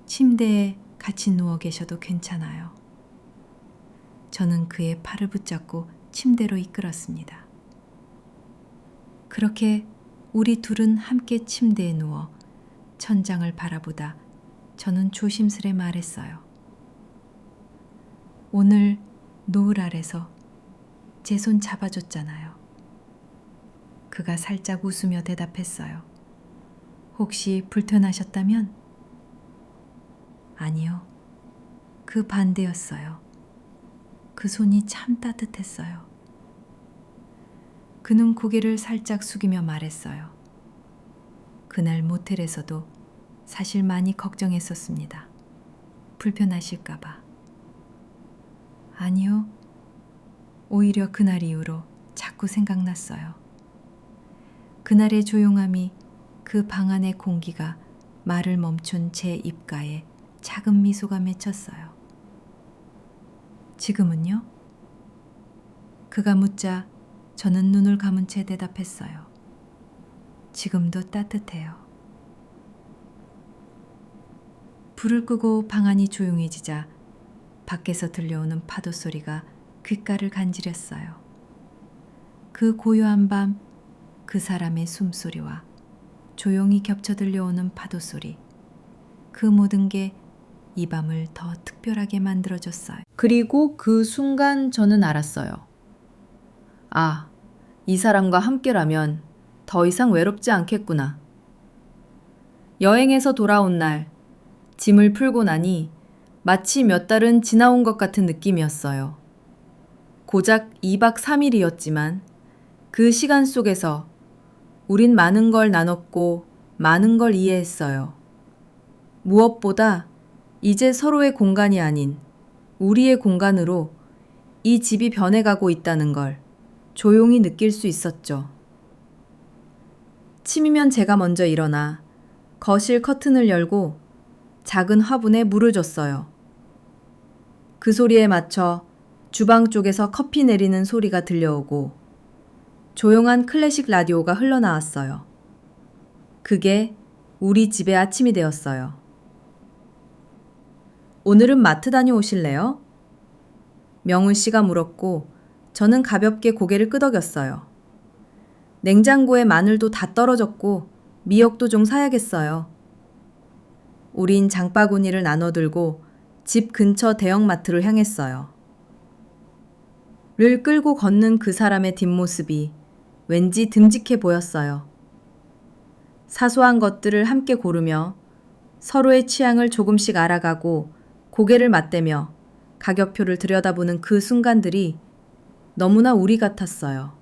침대에 같이 누워 계셔도 괜찮아요. 저는 그의 팔을 붙잡고 침대로 이끌었습니다. 그렇게 우리 둘은 함께 침대에 누워 천장을 바라보다 저는 조심스레 말했어요. 오늘 노을 아래서 제 손 잡아줬잖아요. 그가 살짝 웃으며 대답했어요. 혹시 불편하셨다면? 아니요. 그 반대였어요. 그 손이 참 따뜻했어요. 그는 고개를 살짝 숙이며 말했어요. 그날 모텔에서도 사실 많이 걱정했었습니다. 불편하실까봐. 아니요. 오히려 그날 이후로 자꾸 생각났어요. 그날의 조용함이 그 방 안의 공기가 말을 멈춘 제 입가에 작은 미소가 맺혔어요. 지금은요? 그가 묻자 저는 눈을 감은 채 대답했어요. 지금도 따뜻해요. 불을 끄고 방 안이 조용해지자 밖에서 들려오는 파도 소리가 귓가를 간지렸어요. 그 고요한 밤, 그 사람의 숨소리와 조용히 겹쳐 들려오는 파도 소리, 그 모든 게 이 밤을 더 특별하게 만들어줬어요. 그리고 그 순간 저는 알았어요. 아, 이 사람과 함께라면 더 이상 외롭지 않겠구나. 여행에서 돌아온 날, 짐을 풀고 나니 마치 몇 달은 지나온 것 같은 느낌이었어요. 고작 2박 3일이었지만 그 시간 속에서 우린 많은 걸 나눴고 많은 걸 이해했어요. 무엇보다 이제 서로의 공간이 아닌 우리의 공간으로 이 집이 변해가고 있다는 걸 조용히 느낄 수 있었죠. 침이면 제가 먼저 일어나 거실 커튼을 열고 작은 화분에 물을 줬어요. 그 소리에 맞춰 주방 쪽에서 커피 내리는 소리가 들려오고 조용한 클래식 라디오가 흘러나왔어요. 그게 우리 집에 아침이 되었어요. 오늘은 마트 다녀오실래요? 명훈 씨가 물었고 저는 가볍게 고개를 끄덕였어요. 냉장고에 마늘도 다 떨어졌고 미역도 좀 사야겠어요. 우린 장바구니를 나눠 들고 집 근처 대형마트를 향했어요. 를 끌고 걷는 그 사람의 뒷모습이 왠지 듬직해 보였어요. 사소한 것들을 함께 고르며 서로의 취향을 조금씩 알아가고 고개를 맞대며 가격표를 들여다보는 그 순간들이 너무나 우리 같았어요.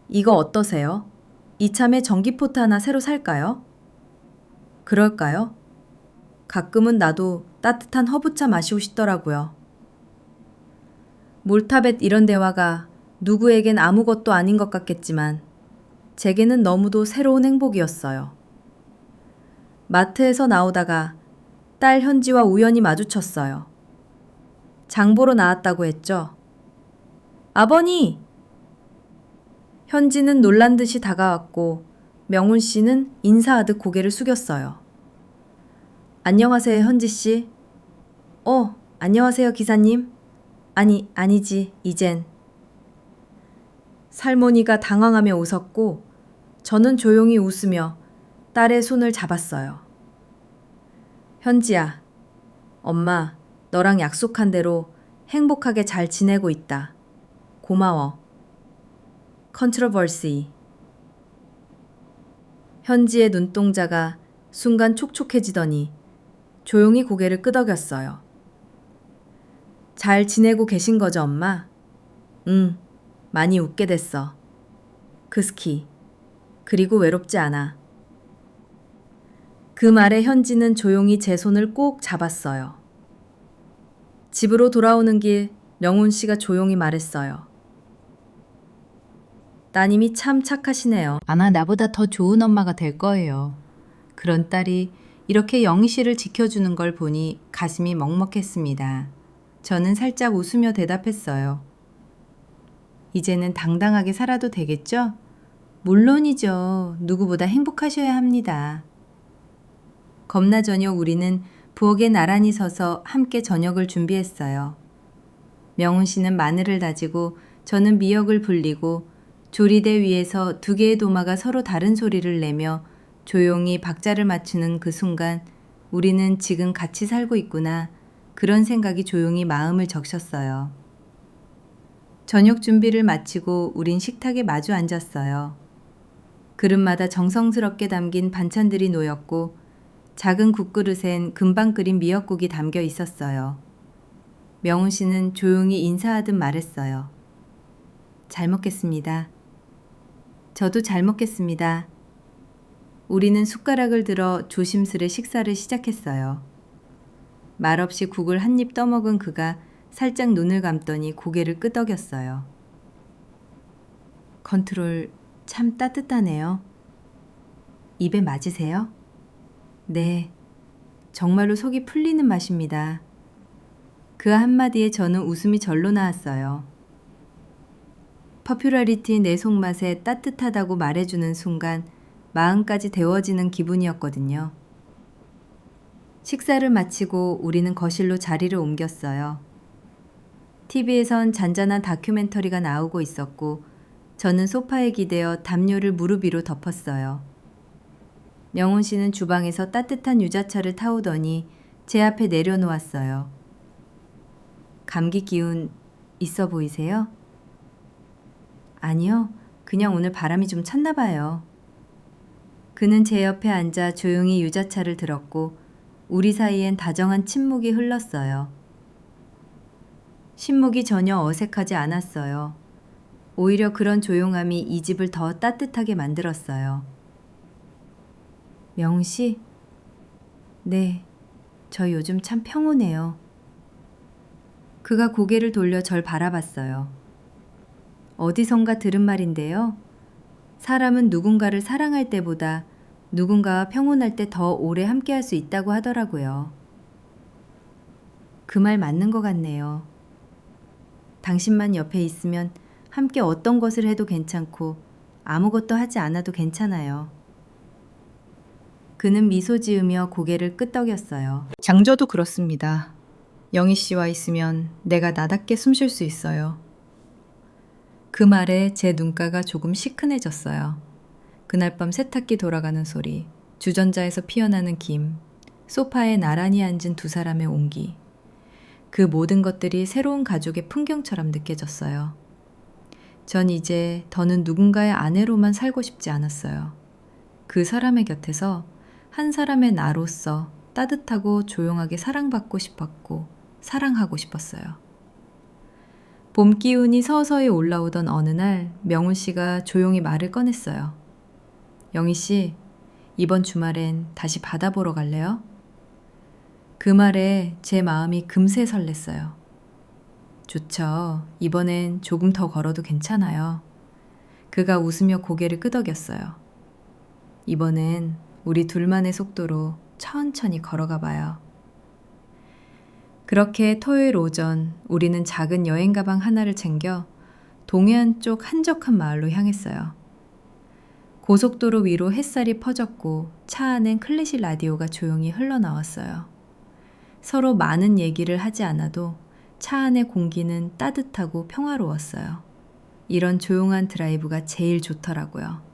이거 어떠세요? 이참에 전기포트 하나 새로 살까요? 그럴까요? 가끔은 나도 따뜻한 허브차 마시고 싶더라고요. 몰타벳 이런 대화가 누구에겐 아무것도 아닌 것 같겠지만 제게는 너무도 새로운 행복이었어요. 마트에서 나오다가 딸 현지와 우연히 마주쳤어요. 장 보러 나왔다고 했죠. 아버니! 현지는 놀란 듯이 다가왔고 명훈 씨는 인사하듯 고개를 숙였어요. 안녕하세요, 현지 씨. 안녕하세요, 기사님. 아니지, 이젠. 살모니가 당황하며 웃었고 저는 조용히 웃으며 딸의 손을 잡았어요. 현지야, 엄마, 너랑 약속한 대로 행복하게 잘 지내고 있다. 고마워. 컨트로버시. 현지의 눈동자가 순간 촉촉해지더니 조용히 고개를 끄덕였어요. 잘 지내고 계신 거죠, 엄마? 응, 많이 웃게 됐어. 크스키. 그리고 외롭지 않아. 그 말에 현지는 조용히 제 손을 꼭 잡았어요. 집으로 돌아오는 길 명훈 씨가 조용히 말했어요. 따님이 참 착하시네요. 아마 나보다 더 좋은 엄마가 될 거예요. 그런 딸이 이렇게 영희 씨를 지켜주는 걸 보니 가슴이 먹먹했습니다. 저는 살짝 웃으며 대답했어요. 이제는 당당하게 살아도 되겠죠? 물론이죠. 누구보다 행복하셔야 합니다. 겁나 저녁 우리는 부엌에 나란히 서서 함께 저녁을 준비했어요. 명훈 씨는 마늘을 다지고 저는 미역을 불리고 조리대 위에서 두 개의 도마가 서로 다른 소리를 내며 조용히 박자를 맞추는 그 순간 우리는 지금 같이 살고 있구나. 그런 생각이 조용히 마음을 적셨어요. 저녁 준비를 마치고 우린 식탁에 마주 앉았어요. 그릇마다 정성스럽게 담긴 반찬들이 놓였고 작은 국그릇엔 금방 끓인 미역국이 담겨 있었어요. 명훈 씨는 조용히 인사하듯 말했어요. 잘 먹겠습니다. 저도 잘 먹겠습니다. 우리는 숟가락을 들어 조심스레 식사를 시작했어요. 말없이 국을 한 입 떠먹은 그가 살짝 눈을 감더니 고개를 끄덕였어요. 컨트롤 참 따뜻하네요. 입에 맞으세요? 네, 정말로 속이 풀리는 맛입니다. 그 한마디에 저는 웃음이 절로 나왔어요. 퍼퓰러리티 내 속맛에 따뜻하다고 말해주는 순간 마음까지 데워지는 기분이었거든요. 식사를 마치고 우리는 거실로 자리를 옮겼어요. TV에선 잔잔한 다큐멘터리가 나오고 있었고 저는 소파에 기대어 담요를 무릎 위로 덮었어요. 명훈 씨는 주방에서 따뜻한 유자차를 타오더니 제 앞에 내려놓았어요. 감기 기운 있어 보이세요? 아니요, 그냥 오늘 바람이 좀 찼나 봐요. 그는 제 옆에 앉아 조용히 유자차를 들었고 우리 사이엔 다정한 침묵이 흘렀어요. 침묵이 전혀 어색하지 않았어요. 오히려 그런 조용함이 이 집을 더 따뜻하게 만들었어요. 명훈 씨? 네, 저 요즘 참 평온해요. 그가 고개를 돌려 절 바라봤어요. 어디선가 들은 말인데요. 사람은 누군가를 사랑할 때보다 누군가와 평온할 때 더 오래 함께할 수 있다고 하더라고요. 그 말 맞는 것 같네요. 당신만 옆에 있으면 함께 어떤 것을 해도 괜찮고 아무것도 하지 않아도 괜찮아요. 그는 미소 지으며 고개를 끄덕였어요. 장저도 그렇습니다. 영희 씨와 있으면 내가 나답게 숨 쉴 수 있어요. 그 말에 제 눈가가 조금 시큰해졌어요. 그날 밤 세탁기 돌아가는 소리, 주전자에서 피어나는 김, 소파에 나란히 앉은 두 사람의 온기. 그 모든 것들이 새로운 가족의 풍경처럼 느껴졌어요. 전 이제 더는 누군가의 아내로만 살고 싶지 않았어요. 그 사람의 곁에서 한 사람의 나로서 따뜻하고 조용하게 사랑받고 싶었고 사랑하고 싶었어요. 봄 기운이 서서히 올라오던 어느 날 명훈 씨가 조용히 말을 꺼냈어요. 영희 씨, 이번 주말엔 다시 바다 보러 갈래요? 그 말에 제 마음이 금세 설렜어요. 좋죠. 이번엔 조금 더 걸어도 괜찮아요. 그가 웃으며 고개를 끄덕였어요. 이번엔 우리 둘만의 속도로 천천히 걸어가 봐요. 그렇게 토요일 오전 우리는 작은 여행 가방 하나를 챙겨 동해안 쪽 한적한 마을로 향했어요. 고속도로 위로 햇살이 퍼졌고 차 안엔 클래식 라디오가 조용히 흘러나왔어요. 서로 많은 얘기를 하지 않아도 차 안의 공기는 따뜻하고 평화로웠어요. 이런 조용한 드라이브가 제일 좋더라고요.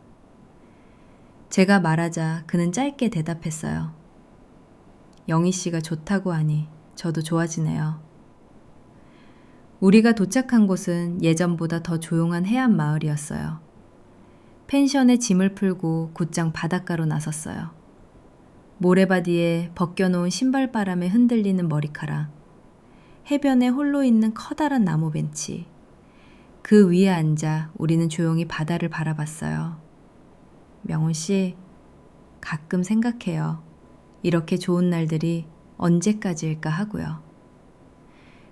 제가 말하자 그는 짧게 대답했어요. 영희 씨가 좋다고 하니 저도 좋아지네요. 우리가 도착한 곳은 예전보다 더 조용한 해안 마을이었어요. 펜션에 짐을 풀고 곧장 바닷가로 나섰어요. 모래바디에 벗겨놓은 신발바람에 흔들리는 머리카락, 해변에 홀로 있는 커다란 나무 벤치, 그 위에 앉아 우리는 조용히 바다를 바라봤어요. 명훈 씨, 가끔 생각해요. 이렇게 좋은 날들이 언제까지일까 하고요.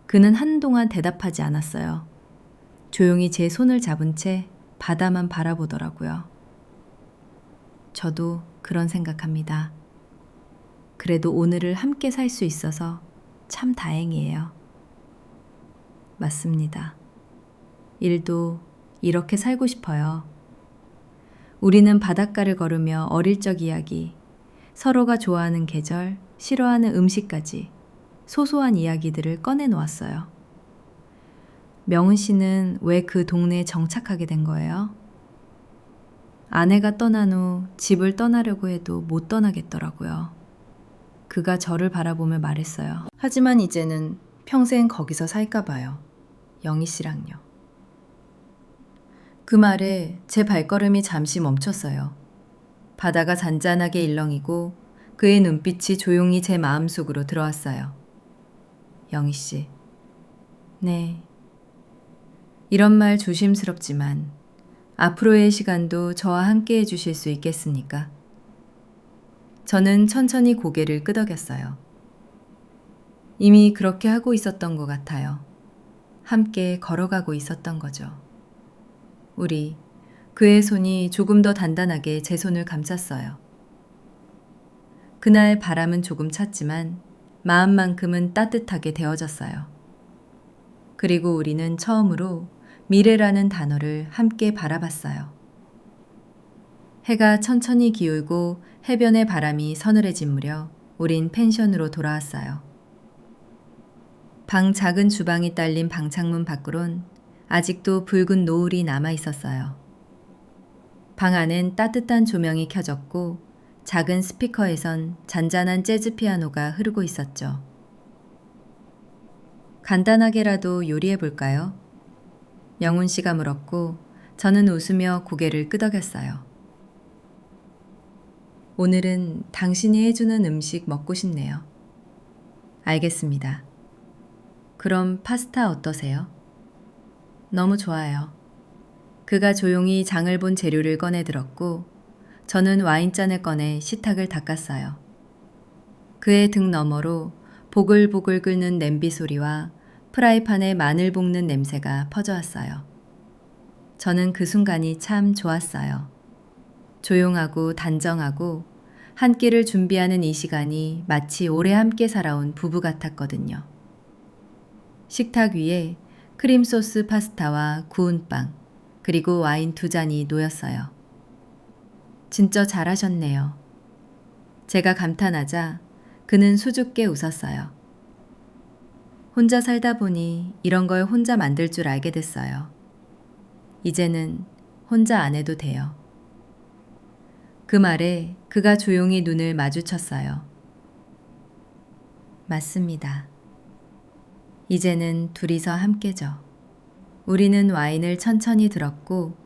그는 한동안 대답하지 않았어요. 조용히 제 손을 잡은 채 바다만 바라보더라고요. 저도 그런 생각합니다. 그래도 오늘을 함께 살 수 있어서 참 다행이에요. 맞습니다. 일도 이렇게 살고 싶어요. 우리는 바닷가를 걸으며 어릴 적 이야기, 서로가 좋아하는 계절, 싫어하는 음식까지 소소한 이야기들을 꺼내놓았어요. 명은 씨는 왜 그 동네에 정착하게 된 거예요? 아내가 떠난 후 집을 떠나려고 해도 못 떠나겠더라고요. 그가 저를 바라보며 말했어요. 하지만 이제는 평생 거기서 살까 봐요. 영희 씨랑요. 그 말에 제 발걸음이 잠시 멈췄어요. 바다가 잔잔하게 일렁이고 그의 눈빛이 조용히 제 마음속으로 들어왔어요. 영희 씨. 네. 이런 말 조심스럽지만 앞으로의 시간도 저와 함께 해주실 수 있겠습니까? 저는 천천히 고개를 끄덕였어요. 이미 그렇게 하고 있었던 것 같아요. 함께 걸어가고 있었던 거죠. 우리, 그의 손이 조금 더 단단하게 제 손을 감쌌어요. 그날 바람은 조금 찼지만 마음만큼은 따뜻하게 데워졌어요. 그리고 우리는 처음으로 미래라는 단어를 함께 바라봤어요. 해가 천천히 기울고 해변의 바람이 서늘해진 무렵 우린 펜션으로 돌아왔어요. 방 작은 주방이 딸린 방창문 밖으론 아직도 붉은 노을이 남아 있었어요. 방 안엔 따뜻한 조명이 켜졌고 작은 스피커에선 잔잔한 재즈 피아노가 흐르고 있었죠. 간단하게라도 요리해 볼까요? 명훈 씨가 물었고 저는 웃으며 고개를 끄덕였어요. 오늘은 당신이 해주는 음식 먹고 싶네요. 알겠습니다. 그럼 파스타 어떠세요? 너무 좋아요. 그가 조용히 장을 본 재료를 꺼내 들었고 저는 와인잔을 꺼내 식탁을 닦았어요. 그의 등 너머로 보글보글 끓는 냄비 소리와 프라이팬에 마늘 볶는 냄새가 퍼져왔어요. 저는 그 순간이 참 좋았어요. 조용하고 단정하고 한 끼를 준비하는 이 시간이 마치 오래 함께 살아온 부부 같았거든요. 식탁 위에 크림소스 파스타와 구운 빵, 그리고 와인 2잔이 놓였어요. 진짜 잘하셨네요. 제가 감탄하자 그는 수줍게 웃었어요. 혼자 살다 보니 이런 걸 혼자 만들 줄 알게 됐어요. 이제는 혼자 안 해도 돼요. 그 말에 그가 조용히 눈을 마주쳤어요. 맞습니다. 이제는 둘이서 함께죠. 우리는 와인을 천천히 들었고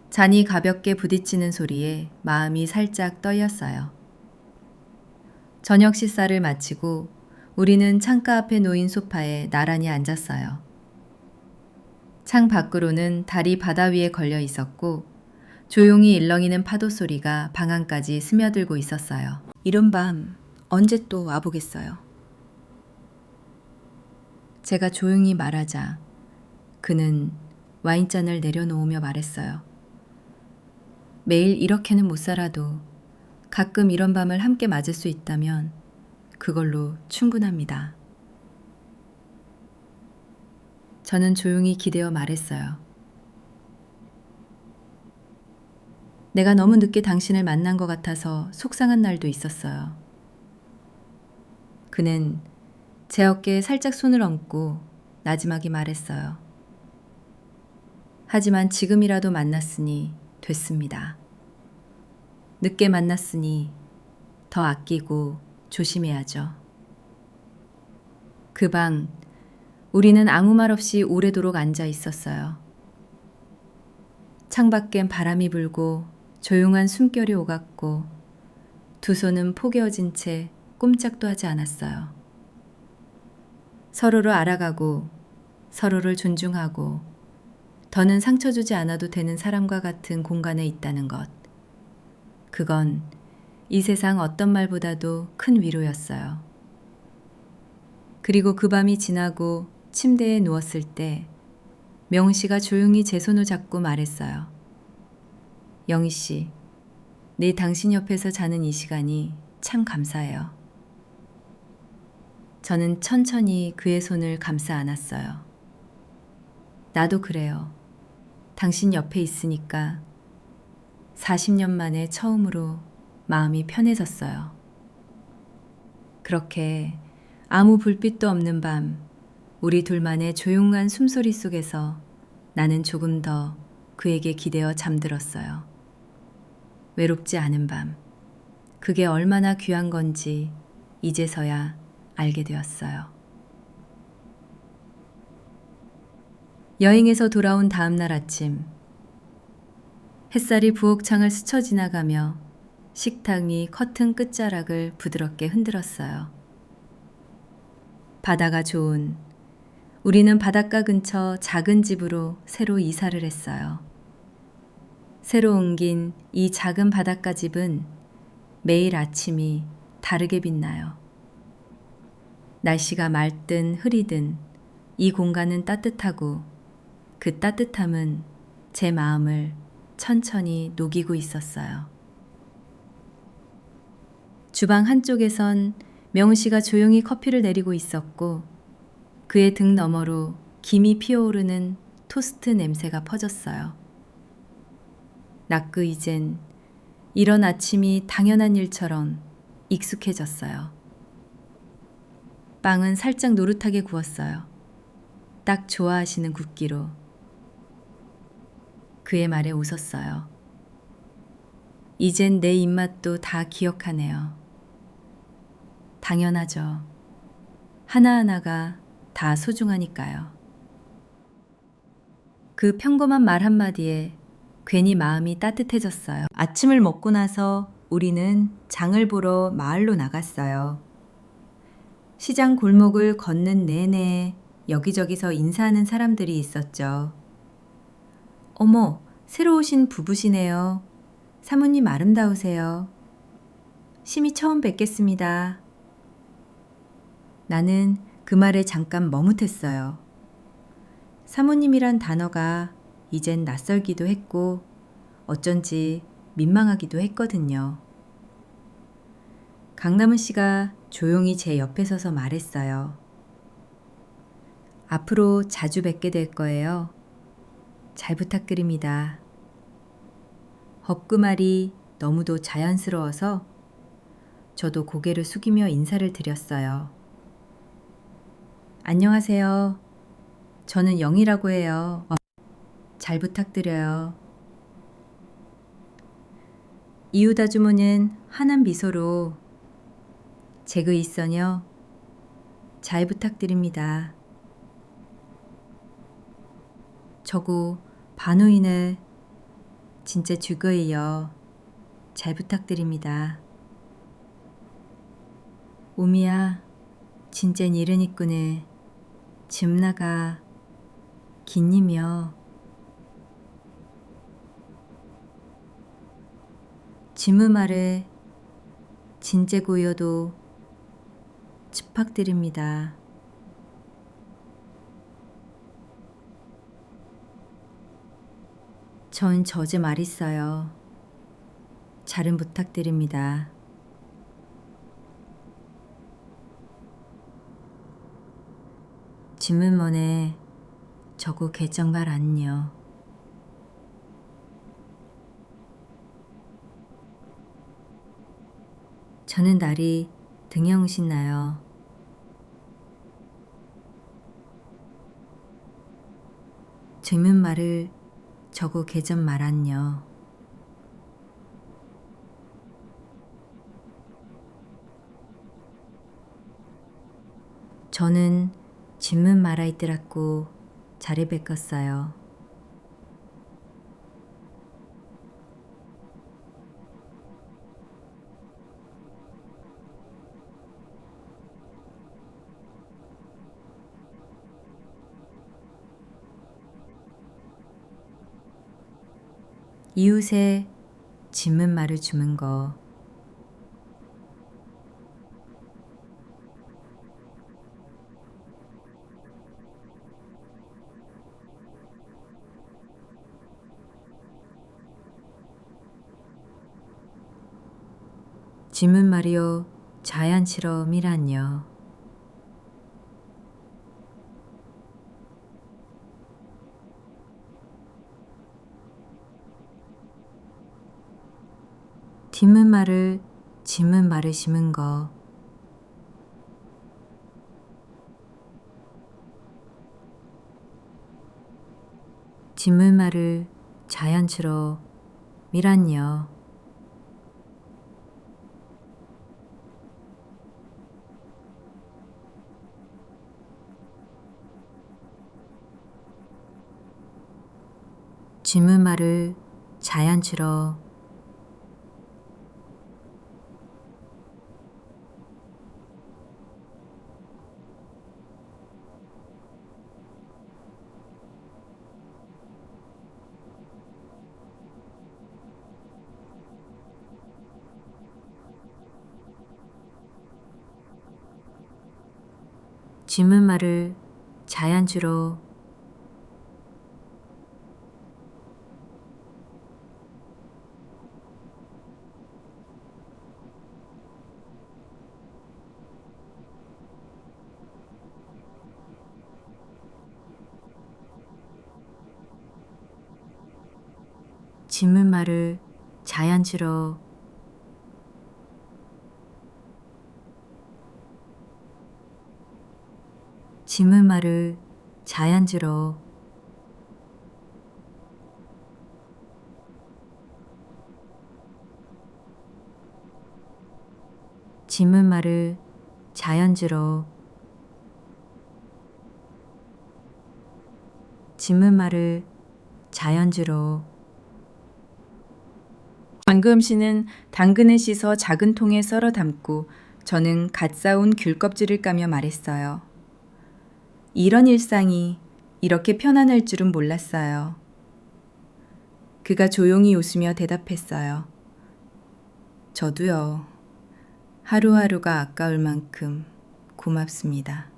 잔이 가볍게 부딪히는 소리에 마음이 살짝 떨렸어요. 저녁 식사를 마치고 우리는 창가 앞에 놓인 소파에 나란히 앉았어요. 창 밖으로는 달이 바다 위에 걸려 있었고 조용히 일렁이는 파도 소리가 방 안까지 스며들고 있었어요. 이런 밤 언제 또 와보겠어요. 제가 조용히 말하자 그는 와인잔을 내려놓으며 말했어요. 매일 이렇게는 못 살아도 가끔 이런 밤을 함께 맞을 수 있다면 그걸로 충분합니다. 저는 조용히 기대어 말했어요. 내가 너무 늦게 당신을 만난 것 같아서 속상한 날도 있었어요. 그는 제 어깨에 살짝 손을 얹고 나지막이 말했어요. 하지만 지금이라도 만났으니 됐습니다. 늦게 만났으니 더 아끼고 조심해야죠. 그 방, 우리는 아무 말 없이 오래도록 앉아 있었어요. 창밖엔 바람이 불고 조용한 숨결이 오갔고 두 손은 포개어진 채 꼼짝도 하지 않았어요. 서로를 알아가고 서로를 존중하고 더는 상처 주지 않아도 되는 사람과 같은 공간에 있다는 것. 그건 이 세상 어떤 말보다도 큰 위로였어요. 그리고 그 밤이 지나고 침대에 누웠을 때 명희 씨가 조용히 제 손을 잡고 말했어요. 영희 씨, 늘 당신 옆에서 자는 이 시간이 참 감사해요. 저는 천천히 그의 손을 감싸 안았어요. 나도 그래요. 당신 옆에 있으니까 40년 만에 처음으로 마음이 편해졌어요. 그렇게 아무 불빛도 없는 밤, 우리 둘만의 조용한 숨소리 속에서 나는 조금 더 그에게 기대어 잠들었어요. 외롭지 않은 밤, 그게 얼마나 귀한 건지 이제서야 알게 되었어요. 여행에서 돌아온 다음 날 아침, 햇살이 부엌창을 스쳐 지나가며 식탁이 커튼 끝자락을 부드럽게 흔들었어요. 바다가 좋은 우리는 바닷가 근처 작은 집으로 새로 이사를 했어요. 새로 옮긴 이 작은 바닷가 집은 매일 아침이 다르게 빛나요. 날씨가 맑든 흐리든 이 공간은 따뜻하고 그 따뜻함은 제 마음을 천천히 녹이고 있었어요. 주방 한쪽에선 명우 씨가 조용히 커피를 내리고 있었고 그의 등 너머로 김이 피어오르는 토스트 냄새가 퍼졌어요. 낮그 이젠 이런 아침이 당연한 일처럼 익숙해졌어요. 빵은 살짝 노릇하게 구웠어요. 딱 좋아하시는 굵기로. 그의 말에 웃었어요. 이젠 내 입맛도 다 기억하네요. 당연하죠. 하나하나가 다 소중하니까요. 그 평범한 말 한마디에 괜히 마음이 따뜻해졌어요. 아침을 먹고 나서 우리는 장을 보러 마을로 나갔어요. 시장 골목을 걷는 내내 여기저기서 인사하는 사람들이 있었죠. 어머, 새로 오신 부부시네요. 사모님 아름다우세요. 심히 처음 뵙겠습니다. 나는 그 말에 잠깐 머뭇했어요. 사모님이란 단어가 이젠 낯설기도 했고 어쩐지 민망하기도 했거든요. 강남은 씨가 조용히 제 옆에 서서 말했어요. 앞으로 자주 뵙게 될 거예요. 잘 부탁드립니다. 헛그 말이 너무도 자연스러워서 저도 고개를 숙이며 인사를 드렸어요. 안녕하세요. 저는 영이라고 해요. 잘 부탁드려요. 이웃 아주머니는 환한 미소로 제그 있어요. 잘 부탁드립니다. 저고 반우이네 진짜 죽어예요. 잘 부탁드립니다. 오미야 진짜 일은 있구네. 집 나가 긴님이여. 짐의 말에 진짜 고여도 축복드립니다. 전 저제 말 있어요. 잘은 부탁드립니다. 짐은 뭐네 저고 개정말 안요. 저는 날이 등에 오신나요. 짐은 말을 저고 개전 말안요. 저는 짐은 말아있더라고 잘해 뵙겠어요. 이웃에 짐은 말을 주는 거. 짐은 말이요 자연스러움이란요. 짐은 말을 짐은 말을 심은 거. 짐은 말을 자연스러움이란요. 짐은 말을 자연스러 짐은 말을 자연스러 짐은 말을 자연스러 짐은 말을 자연스러 짐은 말을 자연스러 짐은 말을 자연스러 방금 씨는 당근을 씻어 작은 통에 썰어 담고 저는 갓 사온 귤 껍질을 까며 말했어요. 이런 일상이 이렇게 편안할 줄은 몰랐어요. 그가 조용히 웃으며 대답했어요. 저도요. 하루하루가 아까울 만큼 고맙습니다.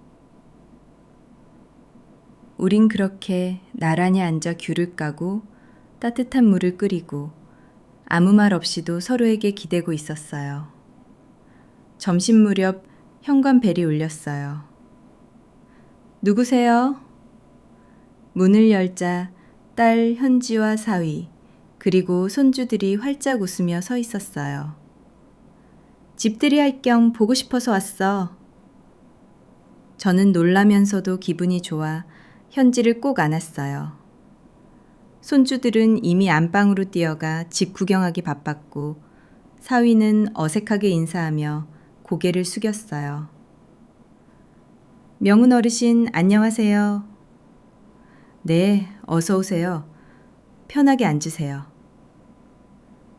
우린 그렇게 나란히 앉아 귤을 까고 따뜻한 물을 끓이고 아무 말 없이도 서로에게 기대고 있었어요. 점심 무렵 현관벨이 울렸어요. 누구세요? 문을 열자 딸 현지와 사위 그리고 손주들이 활짝 웃으며 서 있었어요. 집들이 할 겸 보고 싶어서 왔어. 저는 놀라면서도 기분이 좋아 현지를 꼭 안았어요. 손주들은 이미 안방으로 뛰어가 집 구경하기 바빴고 사위는 어색하게 인사하며 고개를 숙였어요. 명훈 어르신 안녕하세요. 네, 어서 오세요. 편하게 앉으세요.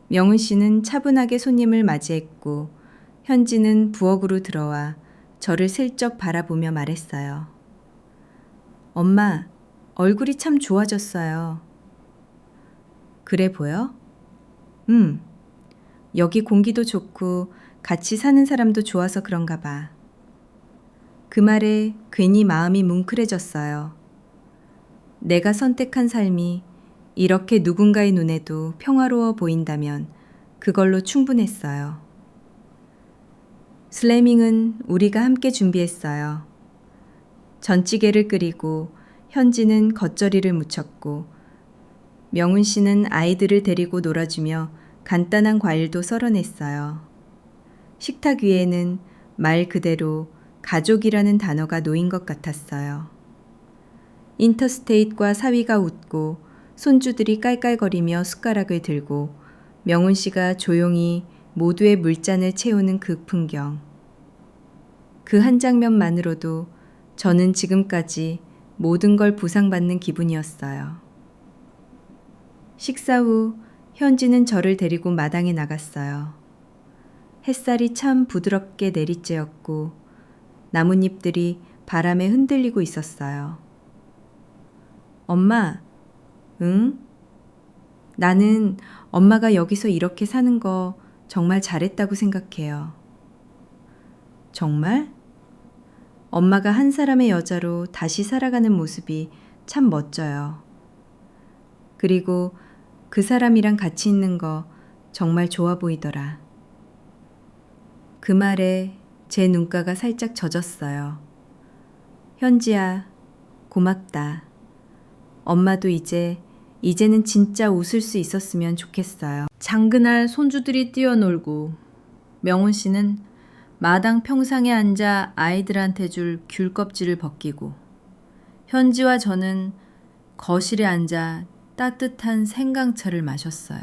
명훈 씨는 차분하게 손님을 맞이했고 현지는 부엌으로 들어와 저를 슬쩍 바라보며 말했어요. 엄마, 얼굴이 참 좋아졌어요. 그래 보여? 여기 공기도 좋고 같이 사는 사람도 좋아서 그런가 봐. 그 말에 괜히 마음이 뭉클해졌어요. 내가 선택한 삶이 이렇게 누군가의 눈에도 평화로워 보인다면 그걸로 충분했어요. 슬래밍은 우리가 함께 준비했어요. 전찌개를 끓이고 현지는 겉절이를 무쳤고 명훈 씨는 아이들을 데리고 놀아주며 간단한 과일도 썰어냈어요. 식탁 위에는 말 그대로 가족이라는 단어가 놓인 것 같았어요. 인터스테이트과 사위가 웃고 손주들이 깔깔거리며 숟가락을 들고 명훈 씨가 조용히 모두의 물잔을 채우는 그 풍경. 그 한 장면만으로도 저는 지금까지 모든 걸 보상받는 기분이었어요. 식사 후 현지는 저를 데리고 마당에 나갔어요. 햇살이 참 부드럽게 내리쬐었고 나뭇잎들이 바람에 흔들리고 있었어요. 엄마, 응? 나는 엄마가 여기서 이렇게 사는 거 정말 잘했다고 생각해요. 정말? 엄마가 한 사람의 여자로 다시 살아가는 모습이 참 멋져요. 그리고 그 사람이랑 같이 있는 거 정말 좋아 보이더라. 그 말에 제 눈가가 살짝 젖었어요. 현지야, 고맙다. 엄마도 이제는 진짜 웃을 수 있었으면 좋겠어요. 장그날 손주들이 뛰어놀고 명훈 씨는 마당 평상에 앉아 아이들한테 줄 귤 껍질을 벗기고 현지와 저는 거실에 앉아 따뜻한 생강차를 마셨어요.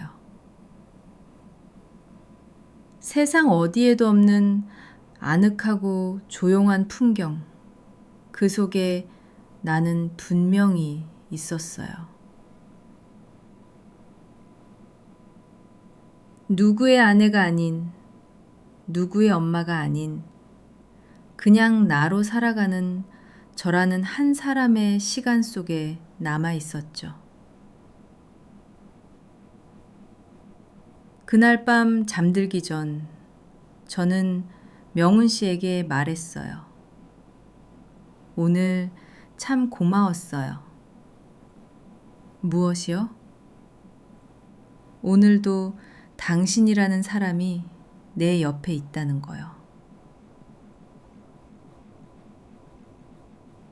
세상 어디에도 없는 아늑하고 조용한 풍경. 그 속에 나는 분명히 있었어요. 누구의 아내가 아닌, 누구의 엄마가 아닌, 그냥 나로 살아가는 저라는 한 사람의 시간 속에 남아 있었죠. 그날 밤 잠들기 전 저는 명훈 씨에게 말했어요. 오늘 참 고마웠어요. 무엇이요? 오늘도 당신이라는 사람이 내 옆에 있다는 거요.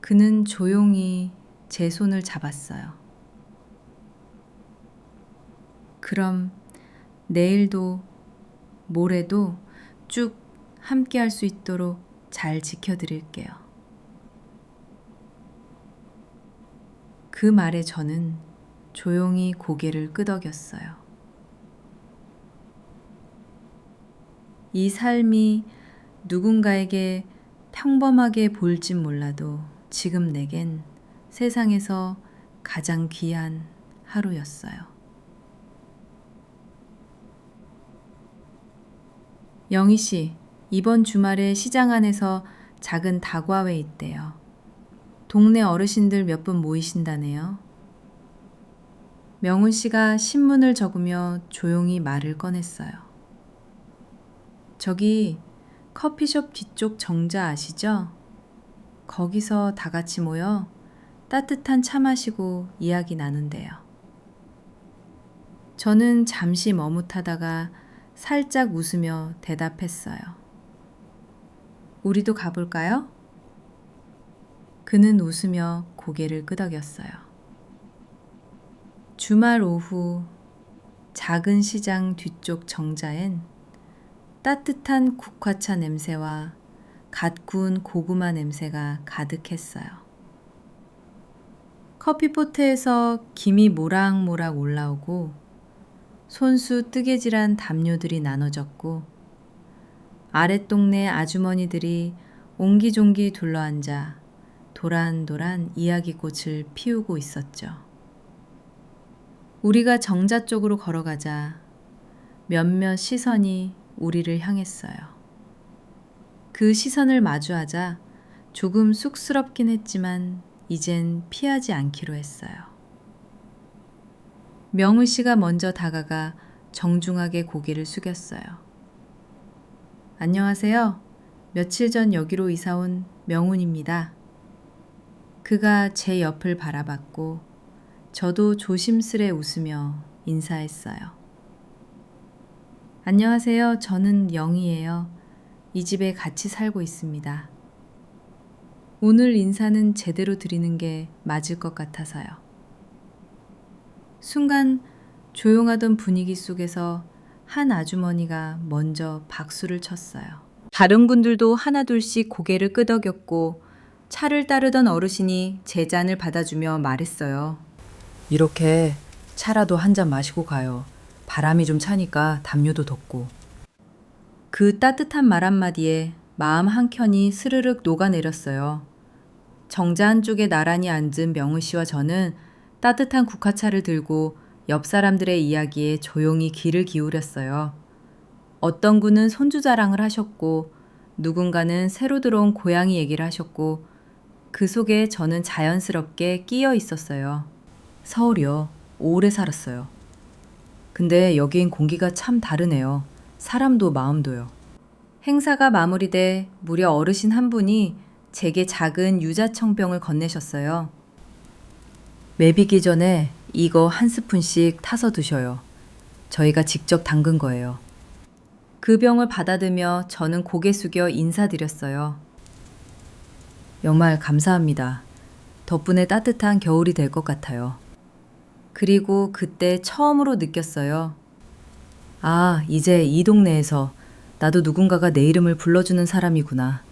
그는 조용히 제 손을 잡았어요. 그럼 내일도 모레도 쭉 함께 할 수 있도록 잘 지켜드릴게요. 그 말에 저는 조용히 고개를 끄덕였어요. 이 삶이 누군가에게 평범하게 보일진 몰라도 지금 내겐 세상에서 가장 귀한 하루였어요. 영희 씨, 이번 주말에 시장 안에서 작은 다과회 있대요. 동네 어르신들 몇 분 모이신다네요. 명훈 씨가 신문을 적으며 조용히 말을 꺼냈어요. 저기 커피숍 뒤쪽 정자 아시죠? 거기서 다 같이 모여 따뜻한 차 마시고 이야기 나눈대요. 저는 잠시 머뭇하다가 살짝 웃으며 대답했어요. 우리도 가볼까요? 그는 웃으며 고개를 끄덕였어요. 주말 오후 작은 시장 뒤쪽 정자엔 따뜻한 국화차 냄새와 갓 구운 고구마 냄새가 가득했어요. 커피포트에서 김이 모락모락 올라오고 손수 뜨개질한 담요들이 나눠졌고 아랫동네 아주머니들이 옹기종기 둘러앉아 도란도란 이야기꽃을 피우고 있었죠. 우리가 정자 쪽으로 걸어가자 몇몇 시선이 우리를 향했어요. 그 시선을 마주하자 조금 쑥스럽긴 했지만 이젠 피하지 않기로 했어요. 명우 씨가 먼저 다가가 정중하게 고개를 숙였어요. 안녕하세요. 며칠 전 여기로 이사 온 명훈입니다. 그가 제 옆을 바라봤고 저도 조심스레 웃으며 인사했어요. 안녕하세요. 저는 영희예요. 이 집에 같이 살고 있습니다. 오늘 인사는 제대로 드리는 게 맞을 것 같아서요. 순간 조용하던 분위기 속에서 한 아주머니가 먼저 박수를 쳤어요. 다른 분들도 하나둘씩 고개를 끄덕였고 차를 따르던 어르신이 제 잔을 받아주며 말했어요. 이렇게 차라도 한 잔 마시고 가요. 바람이 좀 차니까 담요도 덥고. 그 따뜻한 말 한마디에 마음 한켠이 스르륵 녹아내렸어요. 정자 한쪽에 나란히 앉은 명우 씨와 저는 따뜻한 국화차를 들고 옆 사람들의 이야기에 조용히 귀를 기울였어요. 어떤 분은 손주 자랑을 하셨고 누군가는 새로 들어온 고양이 얘기를 하셨고 그 속에 저는 자연스럽게 끼어 있었어요. 서울이요. 오래 살았어요. 근데 여긴 공기가 참 다르네요. 사람도 마음도요. 행사가 마무리돼 무려 어르신 한 분이 제게 작은 유자청병을 건네셨어요. 매비기 전에 이거 한 스푼씩 타서 드셔요. 저희가 직접 담근 거예요. 그 병을 받아들며 저는 고개 숙여 인사드렸어요. 정말 감사합니다. 덕분에 따뜻한 겨울이 될 것 같아요. 그리고 그때 처음으로 느꼈어요. 아, 이제 이 동네에서 나도 누군가가 내 이름을 불러주는 사람이구나.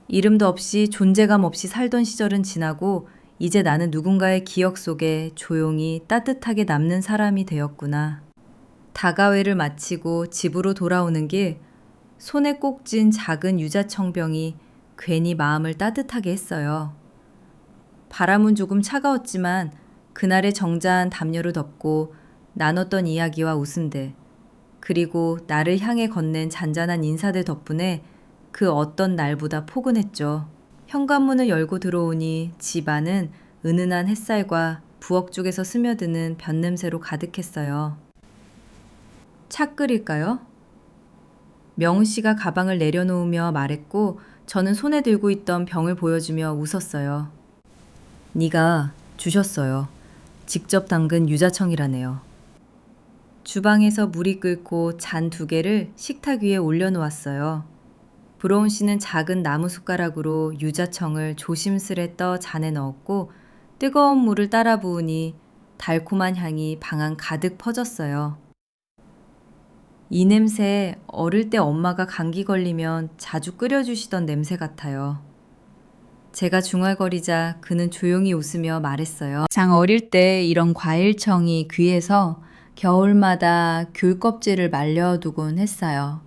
이름도 없이 존재감 없이 살던 시절은 지나고 이제 나는 누군가의 기억 속에 조용히 따뜻하게 남는 사람이 되었구나. 다가회를 마치고 집으로 돌아오는 길 손에 꼭 쥔 작은 유자청병이 괜히 마음을 따뜻하게 했어요. 바람은 조금 차가웠지만 그날의 정자한 담요를 덮고 나눴던 이야기와 웃음들 그리고 나를 향해 건넨 잔잔한 인사들 덕분에 그 어떤 날보다 포근했죠. 현관문을 열고 들어오니 집 안은 은은한 햇살과 부엌 쪽에서 스며드는 변냄새로 가득했어요. 차 끓일까요? 명훈 씨가 가방을 내려놓으며 말했고 저는 손에 들고 있던 병을 보여주며 웃었어요. 네가 주셨어요. 직접 담근 유자청이라네요. 주방에서 물이 끓고 잔 2개를 식탁 위에 올려놓았어요. 브로운 씨는 작은 나무 숟가락으로 유자청을 조심스레 떠 잔에 넣었고 뜨거운 물을 따라 부으니 달콤한 향이 방 안 가득 퍼졌어요. 이 냄새 어릴 때 엄마가 감기 걸리면 자주 끓여주시던 냄새 같아요. 제가 중얼거리자 그는 조용히 웃으며 말했어요. 장 어릴 때 이런 과일청이 귀해서 겨울마다 귤 껍질을 말려두곤 했어요.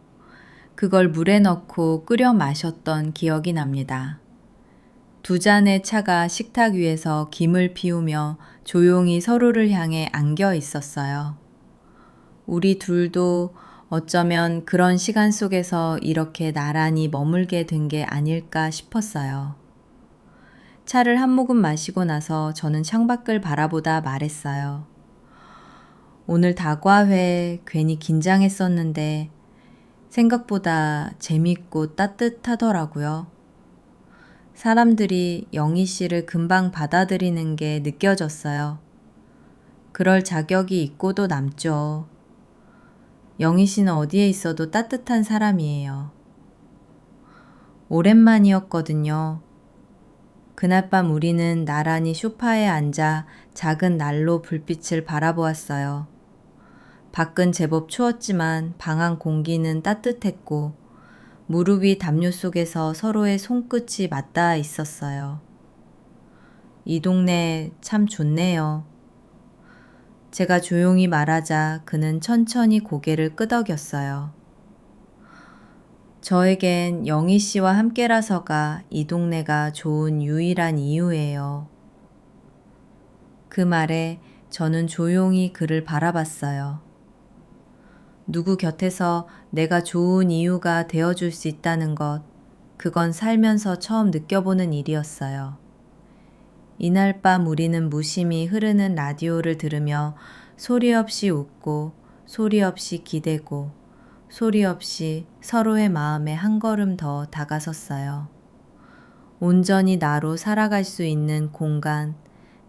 그걸 물에 넣고 끓여 마셨던 기억이 납니다. 2잔의 차가 식탁 위에서 김을 피우며 조용히 서로를 향해 안겨 있었어요. 우리 둘도 어쩌면 그런 시간 속에서 이렇게 나란히 머물게 된 게 아닐까 싶었어요. 차를 한 모금 마시고 나서 저는 창밖을 바라보다 말했어요. 오늘 다과회 괜히 긴장했었는데 생각보다 재밌고 따뜻하더라고요. 사람들이 영희 씨를 금방 받아들이는 게 느껴졌어요. 그럴 자격이 있고도 남죠. 영희 씨는 어디에 있어도 따뜻한 사람이에요. 오랜만이었거든요. 그날 밤 우리는 나란히 소파에 앉아 작은 난로 불빛을 바라보았어요. 밖은 제법 추웠지만 방 안 공기는 따뜻했고 무릎 위 담요 속에서 서로의 손끝이 맞닿아 있었어요. 이 동네 참 좋네요. 제가 조용히 말하자 그는 천천히 고개를 끄덕였어요. 저에겐 영희 씨와 함께라서가 이 동네가 좋은 유일한 이유예요. 그 말에 저는 조용히 그를 바라봤어요. 누구 곁에서 내가 좋은 이유가 되어줄 수 있다는 것, 그건 살면서 처음 느껴보는 일이었어요. 이날 밤 우리는 무심히 흐르는 라디오를 들으며 소리 없이 웃고 소리 없이 기대고 소리 없이 서로의 마음에 한 걸음 더 다가섰어요. 온전히 나로 살아갈 수 있는 공간,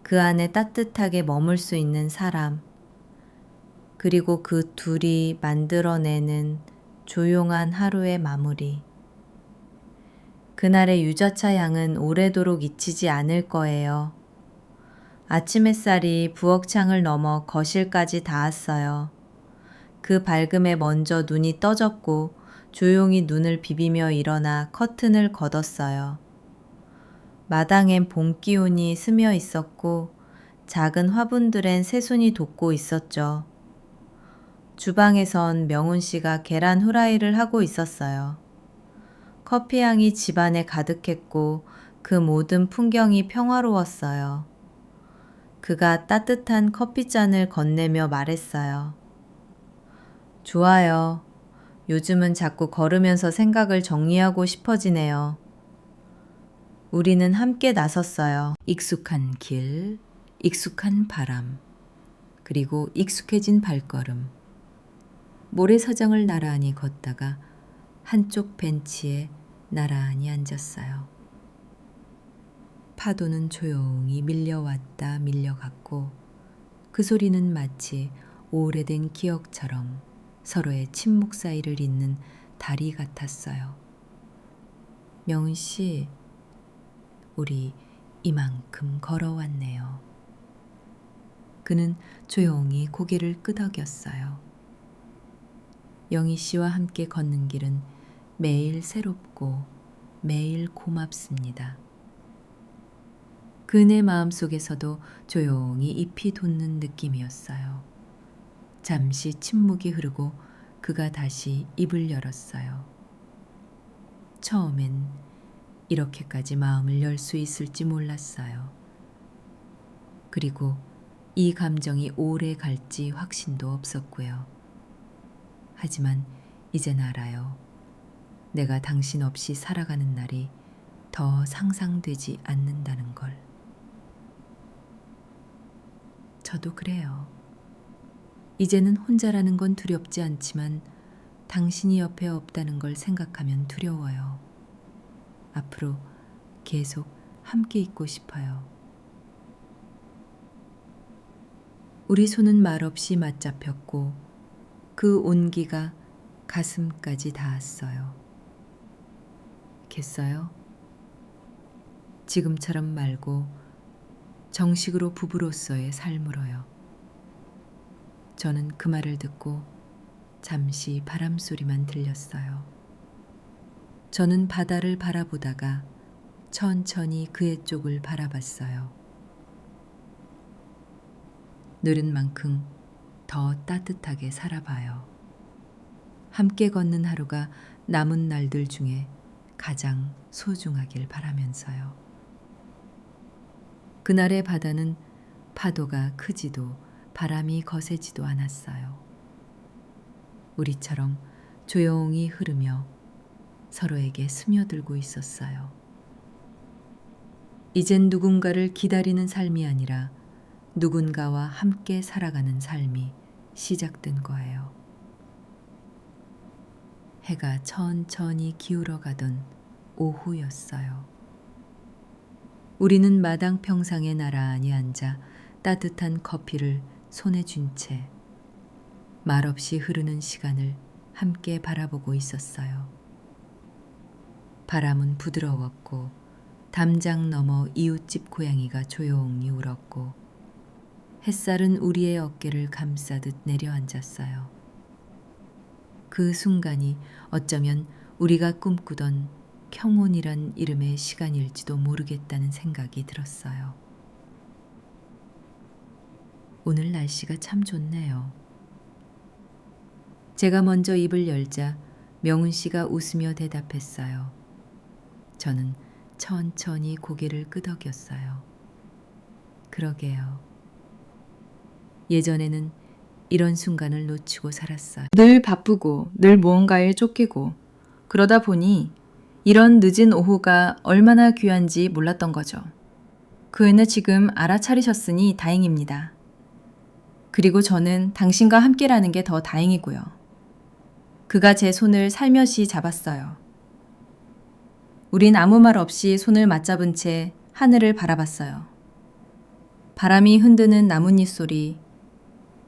그 안에 따뜻하게 머물 수 있는 사람, 그리고 그 둘이 만들어내는 조용한 하루의 마무리. 그날의 유자차 향은 오래도록 잊히지 않을 거예요. 아침 햇살이 부엌창을 넘어 거실까지 닿았어요. 그 밝음에 먼저 눈이 떠졌고 조용히 눈을 비비며 일어나 커튼을 걷었어요. 마당엔 봄 기운이 스며 있었고 작은 화분들엔 새순이 돋고 있었죠. 주방에선 명훈 씨가 계란 후라이를 하고 있었어요. 커피향이 집안에 가득했고 그 모든 풍경이 평화로웠어요. 그가 따뜻한 커피잔을 건네며 말했어요. 좋아요. 요즘은 자꾸 걸으면서 생각을 정리하고 싶어지네요. 우리는 함께 나섰어요. 익숙한 길, 익숙한 바람, 그리고 익숙해진 발걸음. 모래사장을 나란히 걷다가 한쪽 벤치에 나란히 앉았어요. 파도는 조용히 밀려왔다 밀려갔고 그 소리는 마치 오래된 기억처럼 서로의 침묵 사이를 잇는 다리 같았어요. 명은 씨, 우리 이만큼 걸어왔네요. 그는 조용히 고개를 끄덕였어요. 영희 씨와 함께 걷는 길은 매일 새롭고 매일 고맙습니다. 그네 마음속에서도 조용히 잎이 돋는 느낌이었어요. 잠시 침묵이 흐르고 그가 다시 입을 열었어요. 처음엔 이렇게까지 마음을 열 수 있을지 몰랐어요. 그리고 이 감정이 오래 갈지 확신도 없었고요. 하지만 이젠 알아요. 내가 당신 없이 살아가는 날이 더 상상되지 않는다는 걸. 저도 그래요. 이제는 혼자라는 건 두렵지 않지만 당신이 옆에 없다는 걸 생각하면 두려워요. 앞으로 계속 함께 있고 싶어요. 우리 손은 말없이 맞잡혔고 그 온기가 가슴까지 닿았어요. 겠어요? 지금처럼 말고 정식으로 부부로서의 삶으로요. 저는 그 말을 듣고 잠시 바람 소리만 들렸어요. 저는 바다를 바라보다가 천천히 그의 쪽을 바라봤어요. 늘은 만큼 더 따뜻하게 살아봐요. 함께 걷는 하루가 남은 날들 중에 가장 소중하길 바라면서요. 그날의 바다는 파도가 크지도 바람이 거세지도 않았어요. 우리처럼 조용히 흐르며 서로에게 스며들고 있었어요. 이젠 누군가를 기다리는 삶이 아니라 누군가와 함께 살아가는 삶이 시작된 거예요. 해가 천천히 기울어가던 오후였어요. 우리는 마당 평상에 나란히 앉아 따뜻한 커피를 손에 쥔 채 말없이 흐르는 시간을 함께 바라보고 있었어요. 바람은 부드러웠고 담장 너머 이웃집 고양이가 조용히 울었고 햇살은 우리의 어깨를 감싸듯 내려앉았어요. 그 순간이 어쩌면 우리가 꿈꾸던 평온이란 이름의 시간일지도 모르겠다는 생각이 들었어요. 오늘 날씨가 참 좋네요. 제가 먼저 입을 열자 명훈 씨가 웃으며 대답했어요. 저는 천천히 고개를 끄덕였어요. 그러게요. 예전에는 이런 순간을 놓치고 살았어요. 늘 바쁘고 늘 무언가에 쫓기고 그러다 보니 이런 늦은 오후가 얼마나 귀한지 몰랐던 거죠. 그 애는 지금 알아차리셨으니 다행입니다. 그리고 저는 당신과 함께라는 게 더 다행이고요. 그가 제 손을 살며시 잡았어요. 우린 아무 말 없이 손을 맞잡은 채 하늘을 바라봤어요. 바람이 흔드는 나뭇잎 소리,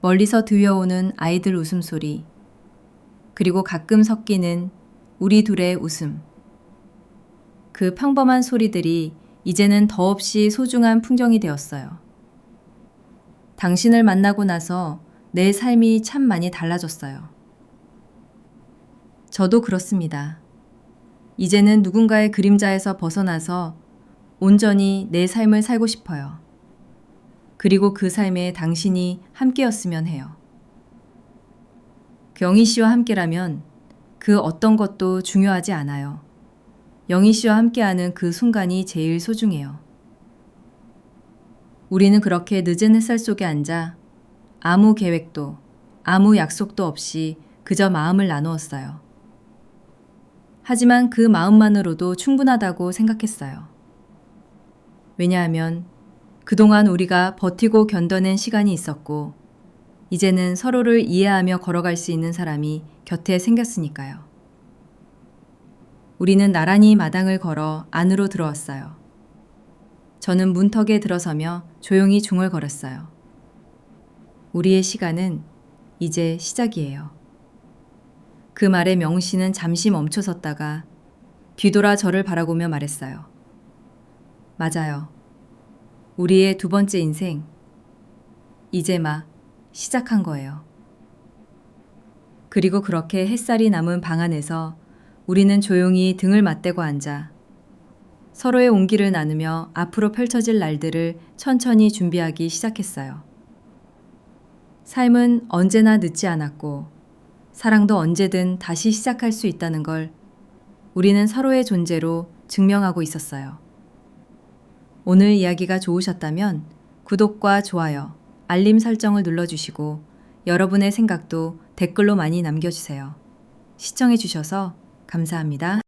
멀리서 들려오는 아이들 웃음소리, 그리고 가끔 섞이는 우리 둘의 웃음. 그 평범한 소리들이 이제는 더없이 소중한 풍경이 되었어요. 당신을 만나고 나서 내 삶이 참 많이 달라졌어요. 저도 그렇습니다. 이제는 누군가의 그림자에서 벗어나서 온전히 내 삶을 살고 싶어요. 그리고 그 삶에 당신이 함께였으면 해요. 영희 씨와 함께라면 그 어떤 것도 중요하지 않아요. 영희 씨와 함께하는 그 순간이 제일 소중해요. 우리는 그렇게 늦은 햇살 속에 앉아 아무 계획도, 아무 약속도 없이 그저 마음을 나누었어요. 하지만 그 마음만으로도 충분하다고 생각했어요. 왜냐하면 그동안 우리가 버티고 견뎌낸 시간이 있었고, 이제는 서로를 이해하며 걸어갈 수 있는 사람이 곁에 생겼으니까요. 우리는 나란히 마당을 걸어 안으로 들어왔어요. 저는 문턱에 들어서며 조용히 중얼거렸어요. 우리의 시간은 이제 시작이에요. 그 말에 명훈 씨는 잠시 멈춰섰다가 뒤돌아 저를 바라보며 말했어요. 맞아요. 우리의 두 번째 인생, 이제 막 시작한 거예요. 그리고 그렇게 햇살이 남은 방 안에서 우리는 조용히 등을 맞대고 앉아 서로의 온기를 나누며 앞으로 펼쳐질 날들을 천천히 준비하기 시작했어요. 삶은 언제나 늦지 않았고 사랑도 언제든 다시 시작할 수 있다는 걸 우리는 서로의 존재로 증명하고 있었어요. 오늘 이야기가 좋으셨다면 구독과 좋아요, 알림 설정을 눌러주시고 여러분의 생각도 댓글로 많이 남겨주세요. 시청해주셔서 감사합니다.